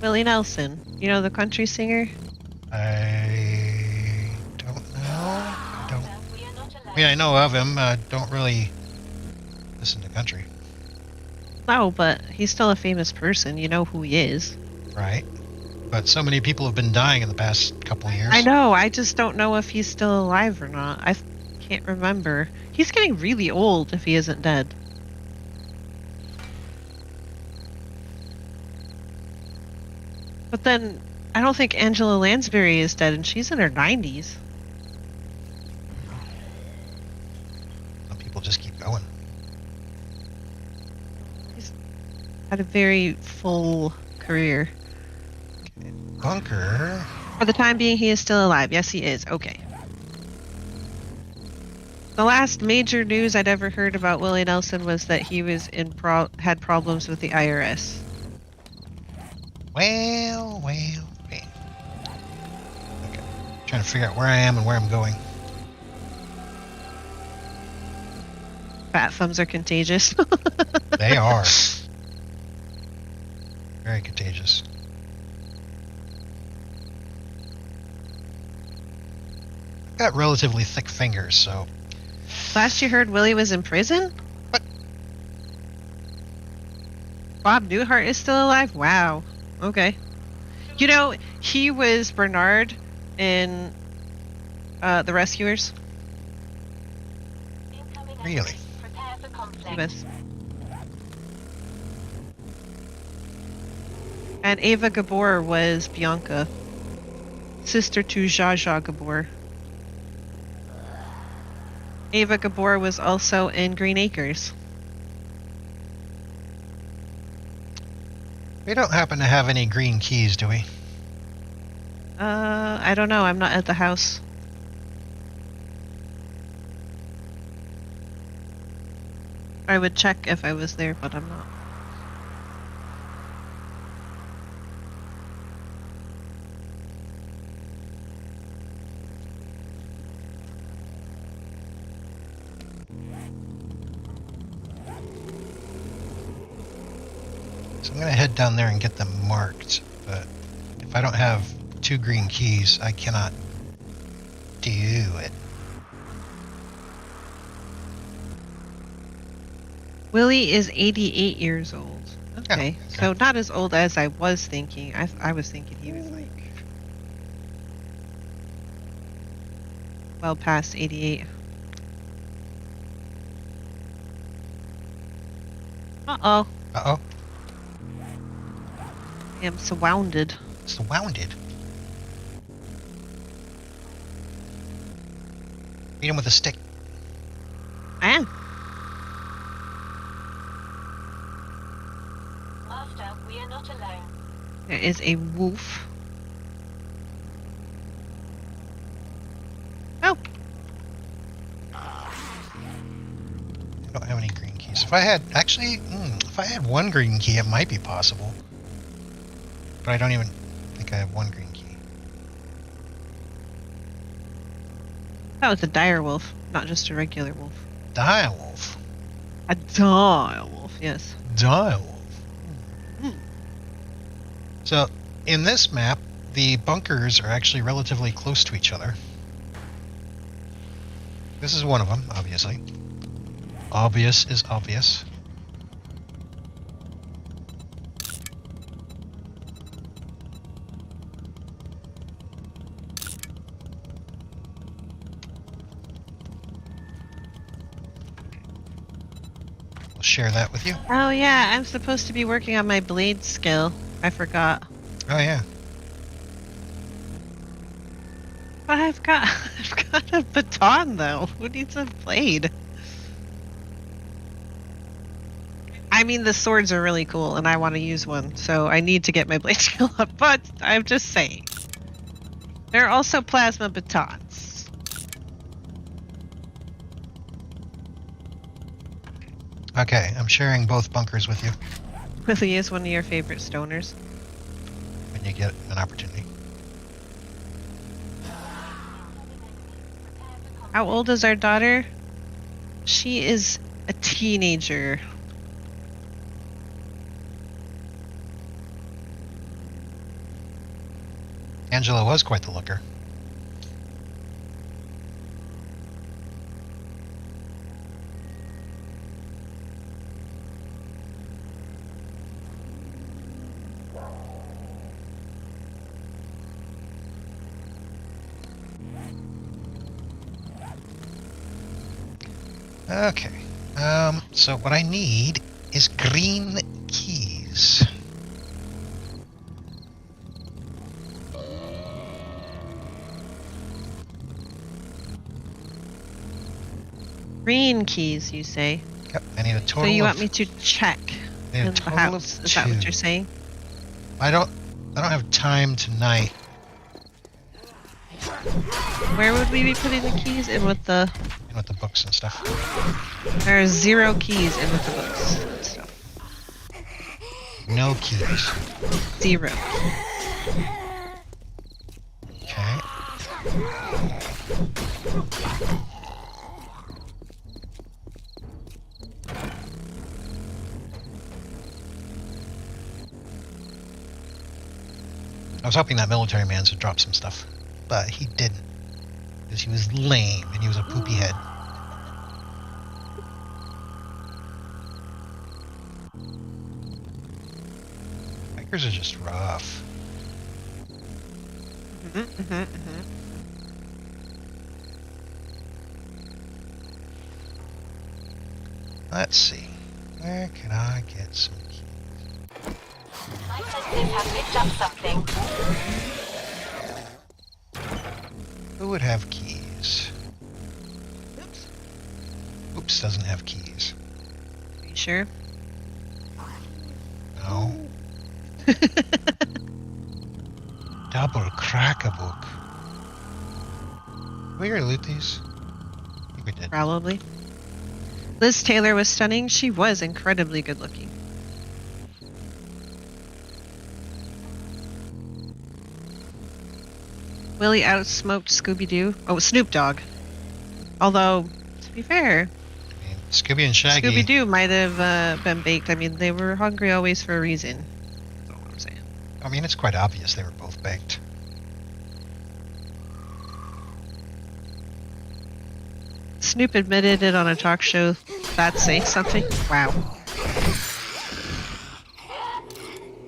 Willie Nelson. You know, the country singer? I don't know. I mean, I know of him. Don't really listen to country. No, but he's still a famous person. You know who he is. Right. But so many people have been dying in the past couple of years. I know. I just don't know if he's still alive or not. I can't remember. He's getting really old if he isn't dead. But then, I don't think Angela Lansbury is dead, and she's in her 90s. Some people just keep going. He's had a very full career. Bunker. For the time being, he is still alive. Yes, he is. Okay. The last major news I'd ever heard about Willie Nelson was that he was had problems with the IRS. Well. Okay. Trying to figure out where I am and where I'm going. Fat thumbs are contagious. They are. Very contagious. Got relatively thick fingers, so... Last you heard, Willie was in prison? What? Bob Newhart is still alive? Wow. Okay. You know, he was Bernard in The Rescuers. Really? Prepare for He conflict. was. And Ava Gabor was Bianca, sister to Zsa Zsa Gabor. Ava Gabor was also in Green Acres. We don't happen to have any green keys, do we? I don't know. I'm not at the house. I would check if I was there, but I'm not. So I'm going to head down there and get them marked, but if I don't have 2 green keys, I cannot do it. Willie is 88 years old. Okay, okay. so not as old as I was thinking. I was thinking he was like well past 88. Uh-oh. Uh-oh. I am surrounded. Surrounded. Beat him with a stick. I am. Master, we are not alone. There is a wolf. Oh, I don't have any green keys. If I had, actually, if I had one green key, it might be possible. But I don't even think I have one green key. that was a dire wolf, not just a regular wolf. Direwolf. A dire wolf, yes. Direwolf. Hmm. So, in this map, the bunkers are actually relatively close to each other. This is one of them, obviously. Obvious is obvious. We'll share that with you. Oh yeah, I'm supposed to be working on my blade skill. I forgot. Oh yeah. But I've got a baton though. Who needs a blade? I mean, the swords are really cool, and I want to use one, so I need to get my blade skill up. But I'm just saying, there are also plasma batons. Okay, I'm sharing both bunkers with you Willie is one of your favorite stoners. when you get an opportunity. How old is our daughter? She is a teenager. Angela was quite the looker. Okay. So what I need is green keys. Green keys, you say? Yep, I need a total So you of, want me to check I need a in the total house? of Is that what 2. you're saying? I don't have time tonight. Where would we be putting the keys? In with the... And with the books and stuff. There are 0 keys in with the books and stuff. No keys. 0. Okay. I was hoping that military man would drop some stuff, but he didn't. Because he was lame and he was a poopy head. Bikers are just rough. Let's see. Where can I get some keys? My senses have picked up something. Who would have keys? Oops, doesn't have keys. Are you sure? No. Double crack-a-book. Did we already loot these? I think we did. Probably. Liz Taylor was stunning. She was incredibly good looking. Willie outsmoked Scooby-Doo. Oh, Snoop Dogg. Although, to be fair, I mean, Scooby and Shaggy. Scooby-Doo might have been baked. I mean, they were hungry always for a reason. That's all I'm saying. I mean, it's quite obvious they were both baked. Snoop admitted it on a talk show. That say something? Wow.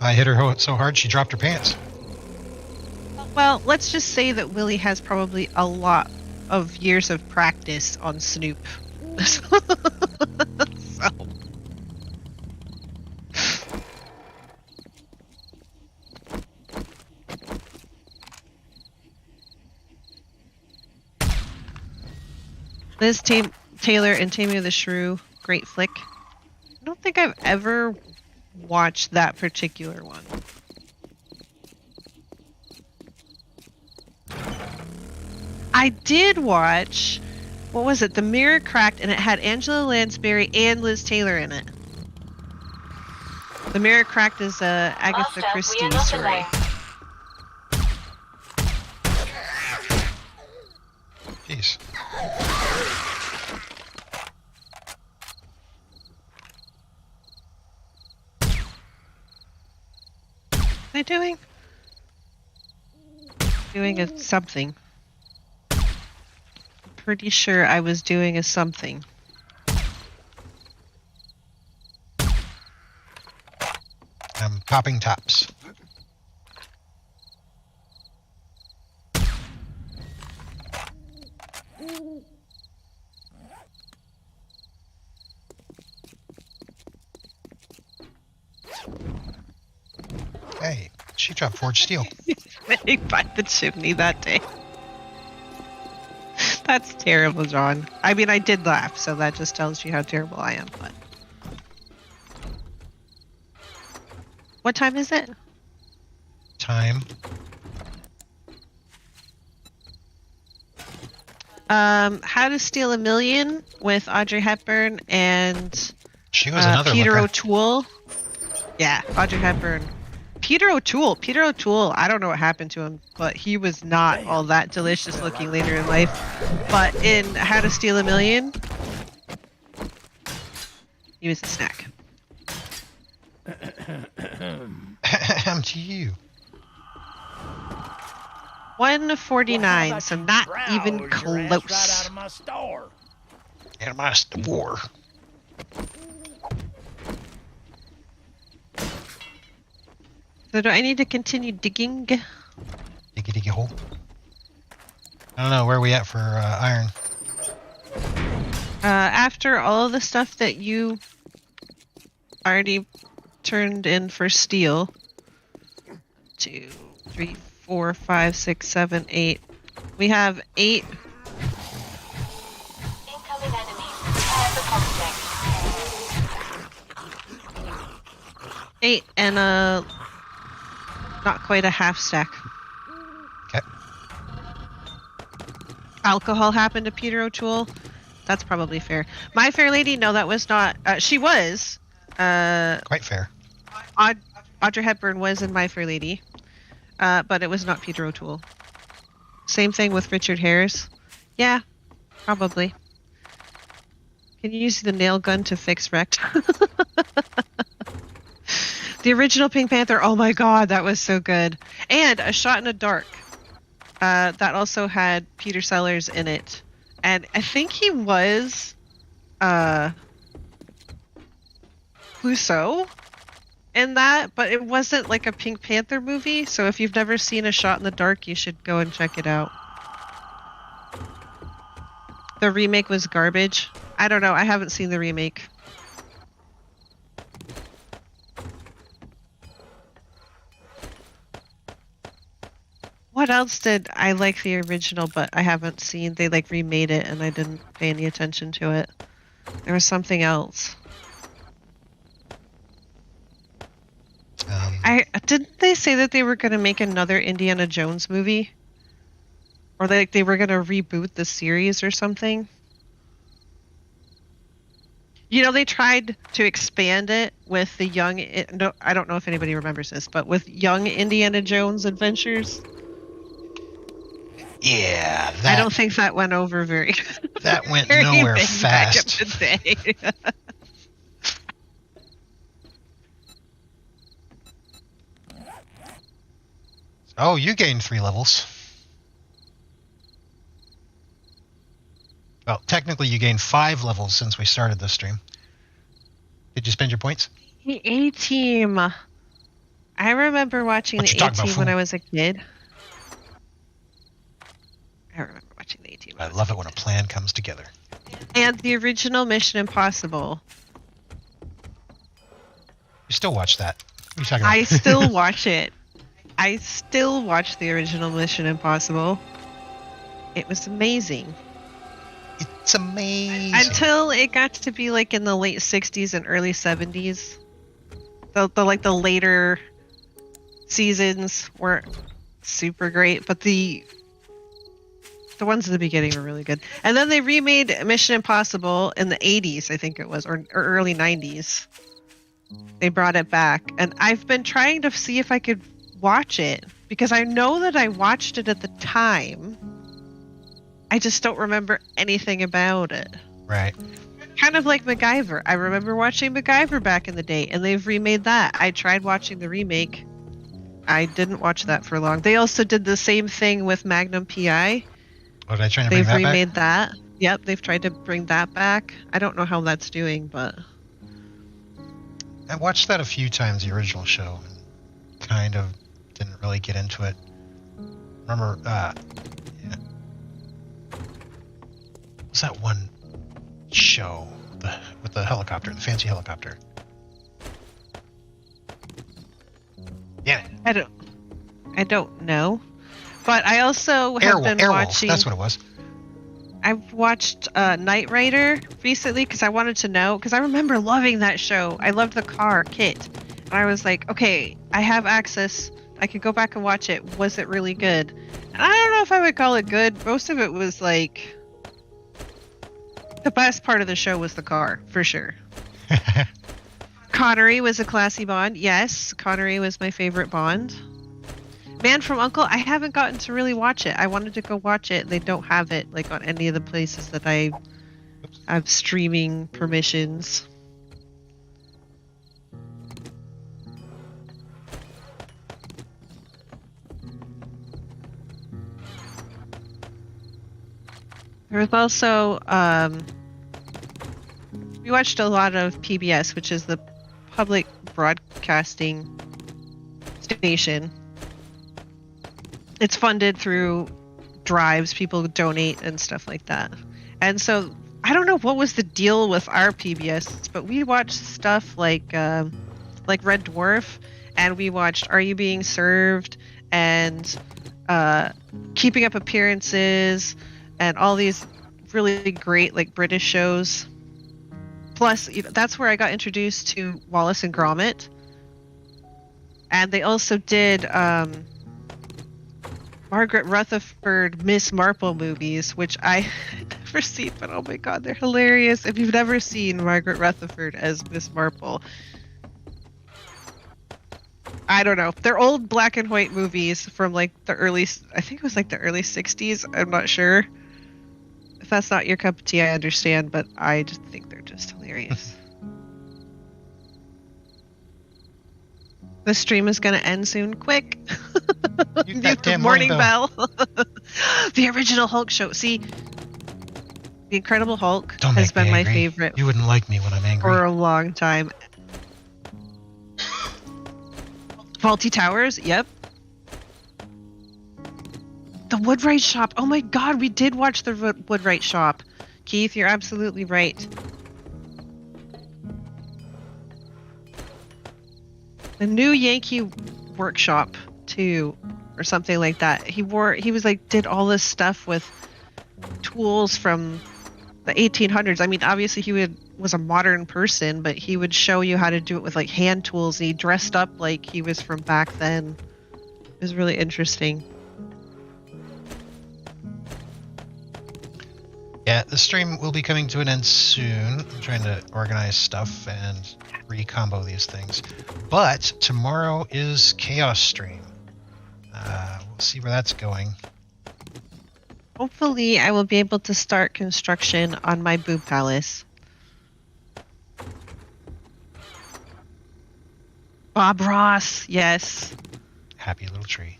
I hit her so hard she dropped her pants. Well, let's just say that Willie has probably a lot of years of practice on Snoop. So. Liz Taylor and Taming of the Shrew, great flick. I don't think I've ever watched that particular one. I did watch, what was it? The Mirror Cracked, and it had Angela Lansbury and Liz Taylor in it. The Mirror Cracked is a Agatha Master, we Christie are not story. alone. Jeez. What am I doing? Doing something. Pretty sure I was doing a something. I'm popping tops. Hey, she dropped forged steel. Sitting by the chimney that day. That's terrible, John. I mean, I did laugh, so that just tells you how terrible I am. But what time is it? Time. How to Steal a Million with Audrey Hepburn and She was another Peter looker. O'Toole. Yeah, Audrey Hepburn. Peter O'Toole. Peter O'Toole. I don't know what happened to him, but he was not all that delicious looking later in life. But in How to Steal a Million, he was a snack. To you. 149, so not even Right close. out of my store. And my war. So do I need to continue digging? Diggy diggy hole. I don't know, where are we at for iron? After all of the stuff that you already turned in for steel, 2, 3, 4, 5, 6, 7, 8. We have 8. Incoming enemies. Prepare for conflict. 8 and a not quite a half stack. Okay. Alcohol happened to Peter O'Toole. That's probably fair. My Fair Lady, no, that was not. She was. Quite fair. Audrey Hepburn was in My Fair Lady, but it was not Peter O'Toole. Same thing with Richard Harris. Yeah, probably. Can you use the nail gun to fix Wrecked? The original Pink Panther, oh my god, that was so good. And A Shot in the Dark. That also had Peter Sellers in it. And I think he was Clouseau in that, but it wasn't like a Pink Panther movie, so if you've never seen A Shot in the Dark, you should go and check it out. The remake was garbage. I don't know, I haven't seen the remake. What else did I like the original, but I haven't seen? They like remade it and I didn't pay any attention to it. There was something else. Didn't they say that they were going to make another Indiana Jones movie? Or they were going to reboot the series or something? You know, they tried to expand it with the young... No, I don't know if anybody remembers this, but with Young Indiana Jones Adventures. Yeah, I don't think that went over very... that went very nowhere big back in fast. the day. Oh, you gained 3 levels. Well, technically you gained 5 levels since we started this stream. Did you spend your points? The A-Team. I remember watching What the you talking about, A-Team when fool? I was a kid. I remember watching the A-Team. I love it when a plan comes together. And the original Mission Impossible. You still watch that. What are you talking about? I still watch it. I still watch the original Mission Impossible. It was amazing. It's amazing. Until it got to be like in the late 60s and early 70s. The later seasons weren't super great, but the ones at the beginning were really good. And then they remade Mission Impossible in the 80s, I think it was, or early 90s. They brought it back, and I've been trying to see if I could watch it because I know that I watched it at the time. I just don't remember anything about it. Right. Kind of like MacGyver. I remember watching MacGyver back in the day, and they've remade that. I tried watching the remake. I didn't watch that for long. They also did the same thing with Magnum PI. Oh, did I try to bring They've that remade back? that. Yep, they've tried to bring that back. I don't know how that's doing, but I watched that a few times, the original show, and kind of didn't really get into it. Remember, yeah. What's that one show with the helicopter, the fancy helicopter? Yeah, I don't know. But I also have been Airwolf. watching. That's what it was. I've watched Knight Rider recently because I wanted to know, because I remember loving that show. I loved the car, Kit. And I was like, okay, I have access. I could go back and watch it. Was it really good? And I don't know if I would call it good. Most of it was like... The best part of the show was the car, for sure. Connery was a classy Bond. Yes, Connery was my favorite Bond. Man from U.N.C.L.E., I haven't gotten to really watch it. I wanted to go watch it. They don't have it like on any of the places that I have streaming permissions. There was also we watched a lot of PBS, which is the public broadcasting station. It's funded through drives, people donate and stuff like that. And so I don't know what was the deal with our PBS, but we watched stuff like Red Dwarf, and we watched Are You Being Served, and Keeping Up Appearances, and all these really great like British shows. Plus, that's where I got introduced to Wallace and Gromit. And they also did Margaret Rutherford Miss Marple movies, which I had never seen, but oh my god, they're hilarious. If you've never seen Margaret Rutherford as Miss Marple, I don't know. They're old black and white movies from like the early, I think it was like the early 60s. I'm not sure. If that's not your cup of tea, I understand, but I just think they're just hilarious. The stream is going to end soon. Quick. You Mute the morning bell. The original Hulk show. See, The Incredible Hulk Don't has make me been my angry. favorite You wouldn't like me when I'm angry. for a long time. Faulty Towers, yep. The Woodwright Shop. Oh my god, we did watch the Woodwright Shop. Keith, you're absolutely right. The New Yankee Workshop too, or something like that. He was like did all this stuff with tools from the 1800s. I mean, obviously he was a modern person, but he would show you how to do it with like hand tools. He dressed up like he was from back then. It was really interesting. Yeah, the stream will be coming to an end soon. I'm trying to organize stuff and recombo these things. But tomorrow is Chaos Stream. We'll see where that's going. Hopefully, I will be able to start construction on my boob palace. Bob Ross, yes. Happy little tree.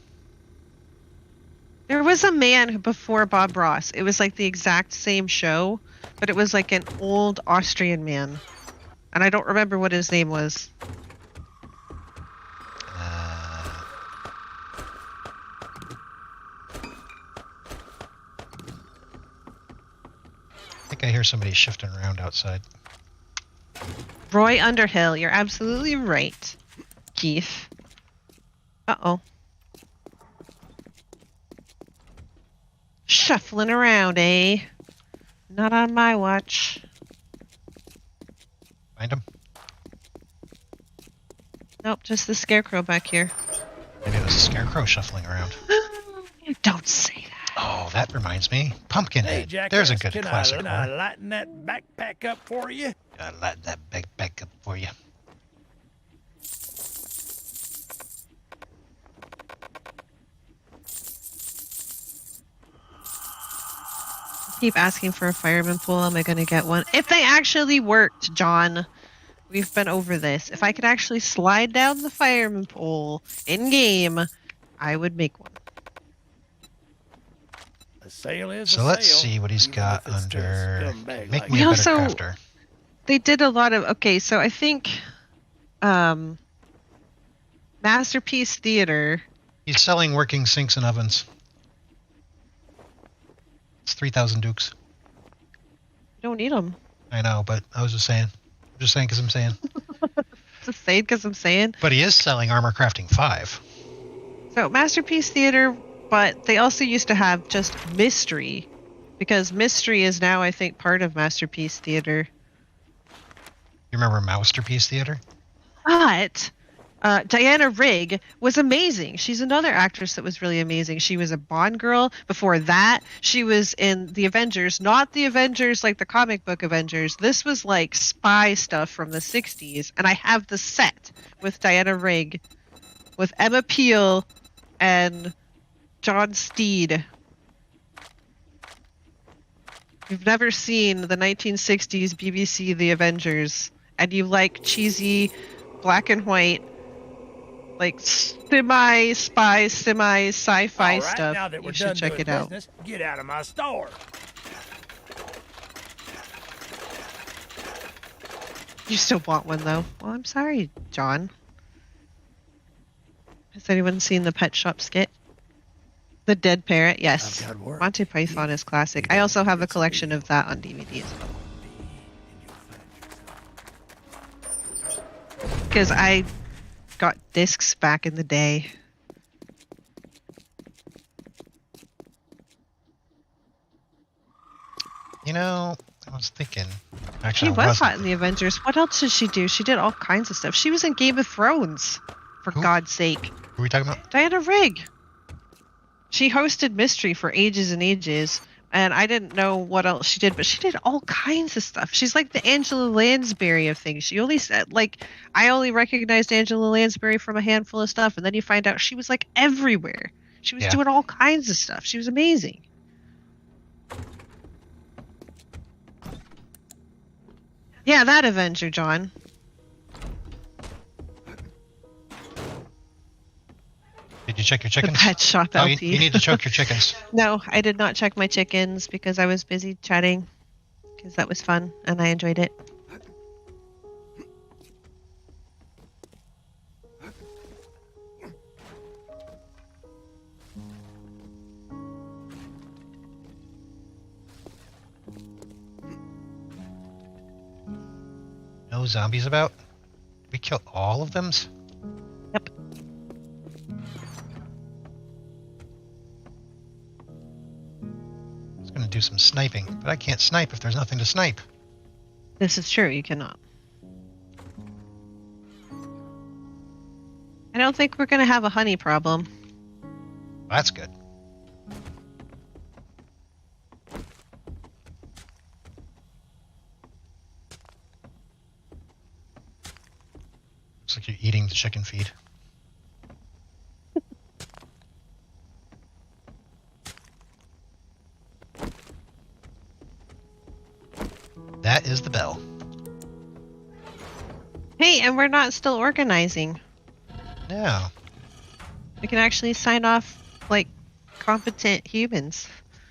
There was a man who before Bob Ross. It was like the exact same show, but it was like an old Austrian man. And I don't remember what his name was. I think I hear somebody shifting around outside. Roy Underhill, you're absolutely right, Keith. Uh-oh. Shuffling around, eh? Not on my watch. Find him. Nope, just the scarecrow back here. Maybe it was a scarecrow shuffling around. Don't say that. Oh, that reminds me. Pumpkinhead. Hey, Jackass, There's a good can classic I one. lighten that backpack up for you? Gotta light that back up for you. Keep asking for a fireman pool. Am I going to get one? If they actually worked, John. We've been over this. If I could actually slide down the fireman pole in game, I would make one. A sale is So a let's sale, see what he's even got if it's to a under. scumbag Make like me We a also- better crafter. They did a lot of... Okay, so I think... Masterpiece Theater... He's selling working sinks and ovens. It's 3,000 dukes. You don't need them. I know, but I was just saying. Just saying because I'm saying. Just saying because I'm saying. But he is selling armor crafting 5. So, Masterpiece Theater, but they also used to have just Mystery. Because Mystery is now, I think, part of Masterpiece Theater. You remember Masterpiece Theater? But Diana Rigg was amazing. She's another actress that was really amazing. She was a Bond girl. Before that, she was in the Avengers. Not the Avengers like the comic book Avengers. This was like spy stuff from the 60s. And I have the set with Diana Rigg, with Emma Peel and John Steed. You've never seen the 1960s BBC The Avengers, and you like cheesy black and white, like semi-spy, semi-sci-fi All right, stuff, now that we're you done should check doing it out. business, get out of my store. You still want one, though. Well, I'm sorry, John. Has anyone seen the Pet Shop skit? The Dead Parrot? Yes. I've got work. Monty Python is classic. I also have a collection of that on DVD as well. Because I got discs back in the day. You know, I was thinking. She Actually, I was wasn't. hot in the Avengers. What else did she do? She did all kinds of stuff. She was in Game of Thrones, for Who? God's sake. Who are we talking about? Diana Rigg. She hosted Mystery for ages and ages, and I didn't know what else she did, but she did all kinds of stuff. She's like the Angela Lansbury of things. She only said, like, I only recognized Angela Lansbury from a handful of stuff, and then you find out she was like everywhere. She was Yeah. doing all kinds of stuff. She was amazing. Yeah, that Avenger, John. Did you check your The chickens? Pet Shop Oh, LP. you need to choke your chickens. No, I did not check my chickens because I was busy chatting. Because that was fun and I enjoyed it. No zombies about? Did we kill all of them? Yep. I was going to do some sniping, but I can't snipe if there's nothing to snipe. This is true, you cannot. I don't think we're going to have a honey problem. That's good. Looks like you're eating the chicken feed. That is the bell. Hey, and we're not still organizing. No. We can actually sign off like competent humans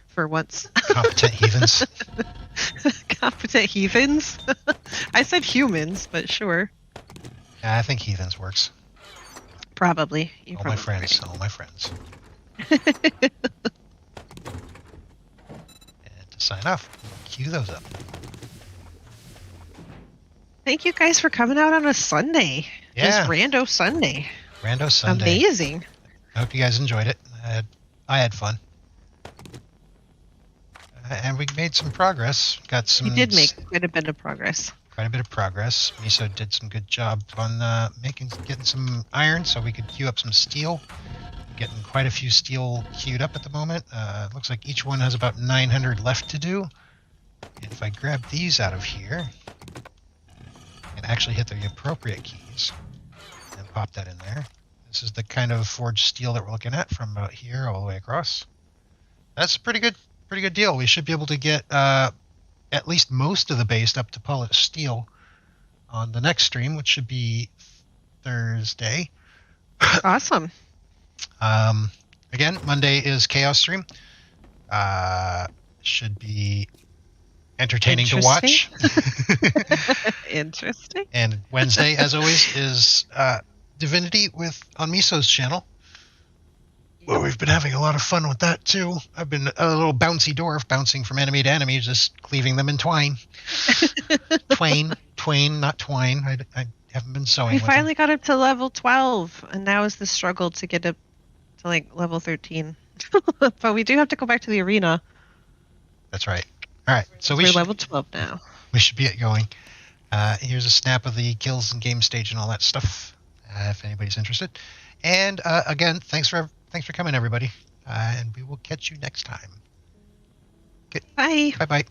for once. Competent heathens. Competent heathens? I said humans, but sure. Yeah, I think heathens works. Probably. You're All my probably friends. All my friends. right. And to sign off, cue those up. Thank you guys for coming out on a Sunday. Yeah. This rando Sunday. Rando Sunday. Amazing. I hope you guys enjoyed it. I had fun. And we made some progress. Got some. We did make quite a bit of progress. Quite a bit of progress. Meso did some good job on getting some iron so we could queue up some steel. Getting quite a few steel queued up at the moment. Looks like each one has about 900 left to do. And if I grab these out of here and actually hit the appropriate keys and pop that in there, this is the kind of forged steel that we're looking at from about here all the way across. That's a pretty good deal. We should be able to get at least most of the base up to polished steel on the next stream, which should be Thursday. Awesome. Again, Monday is Chaos stream. Should be entertaining to watch. Interesting. And Wednesday, as always, is Divinity on Meso's channel. Well, we've been having a lot of fun with that too. I've been a little bouncy dwarf, bouncing from enemy to enemy, just cleaving them in twine. Twain, not twine. I haven't been sewing. We finally got up to level 12, and now is the struggle to get up to like level 13. But we do have to go back to the arena. That's right. All right, so we're level 12 now. We should be going. Here's a snap of the kills and game stage and all that stuff, if anybody's interested. And again, thanks for coming, everybody. And we will catch you next time. Okay. Bye. Bye-bye.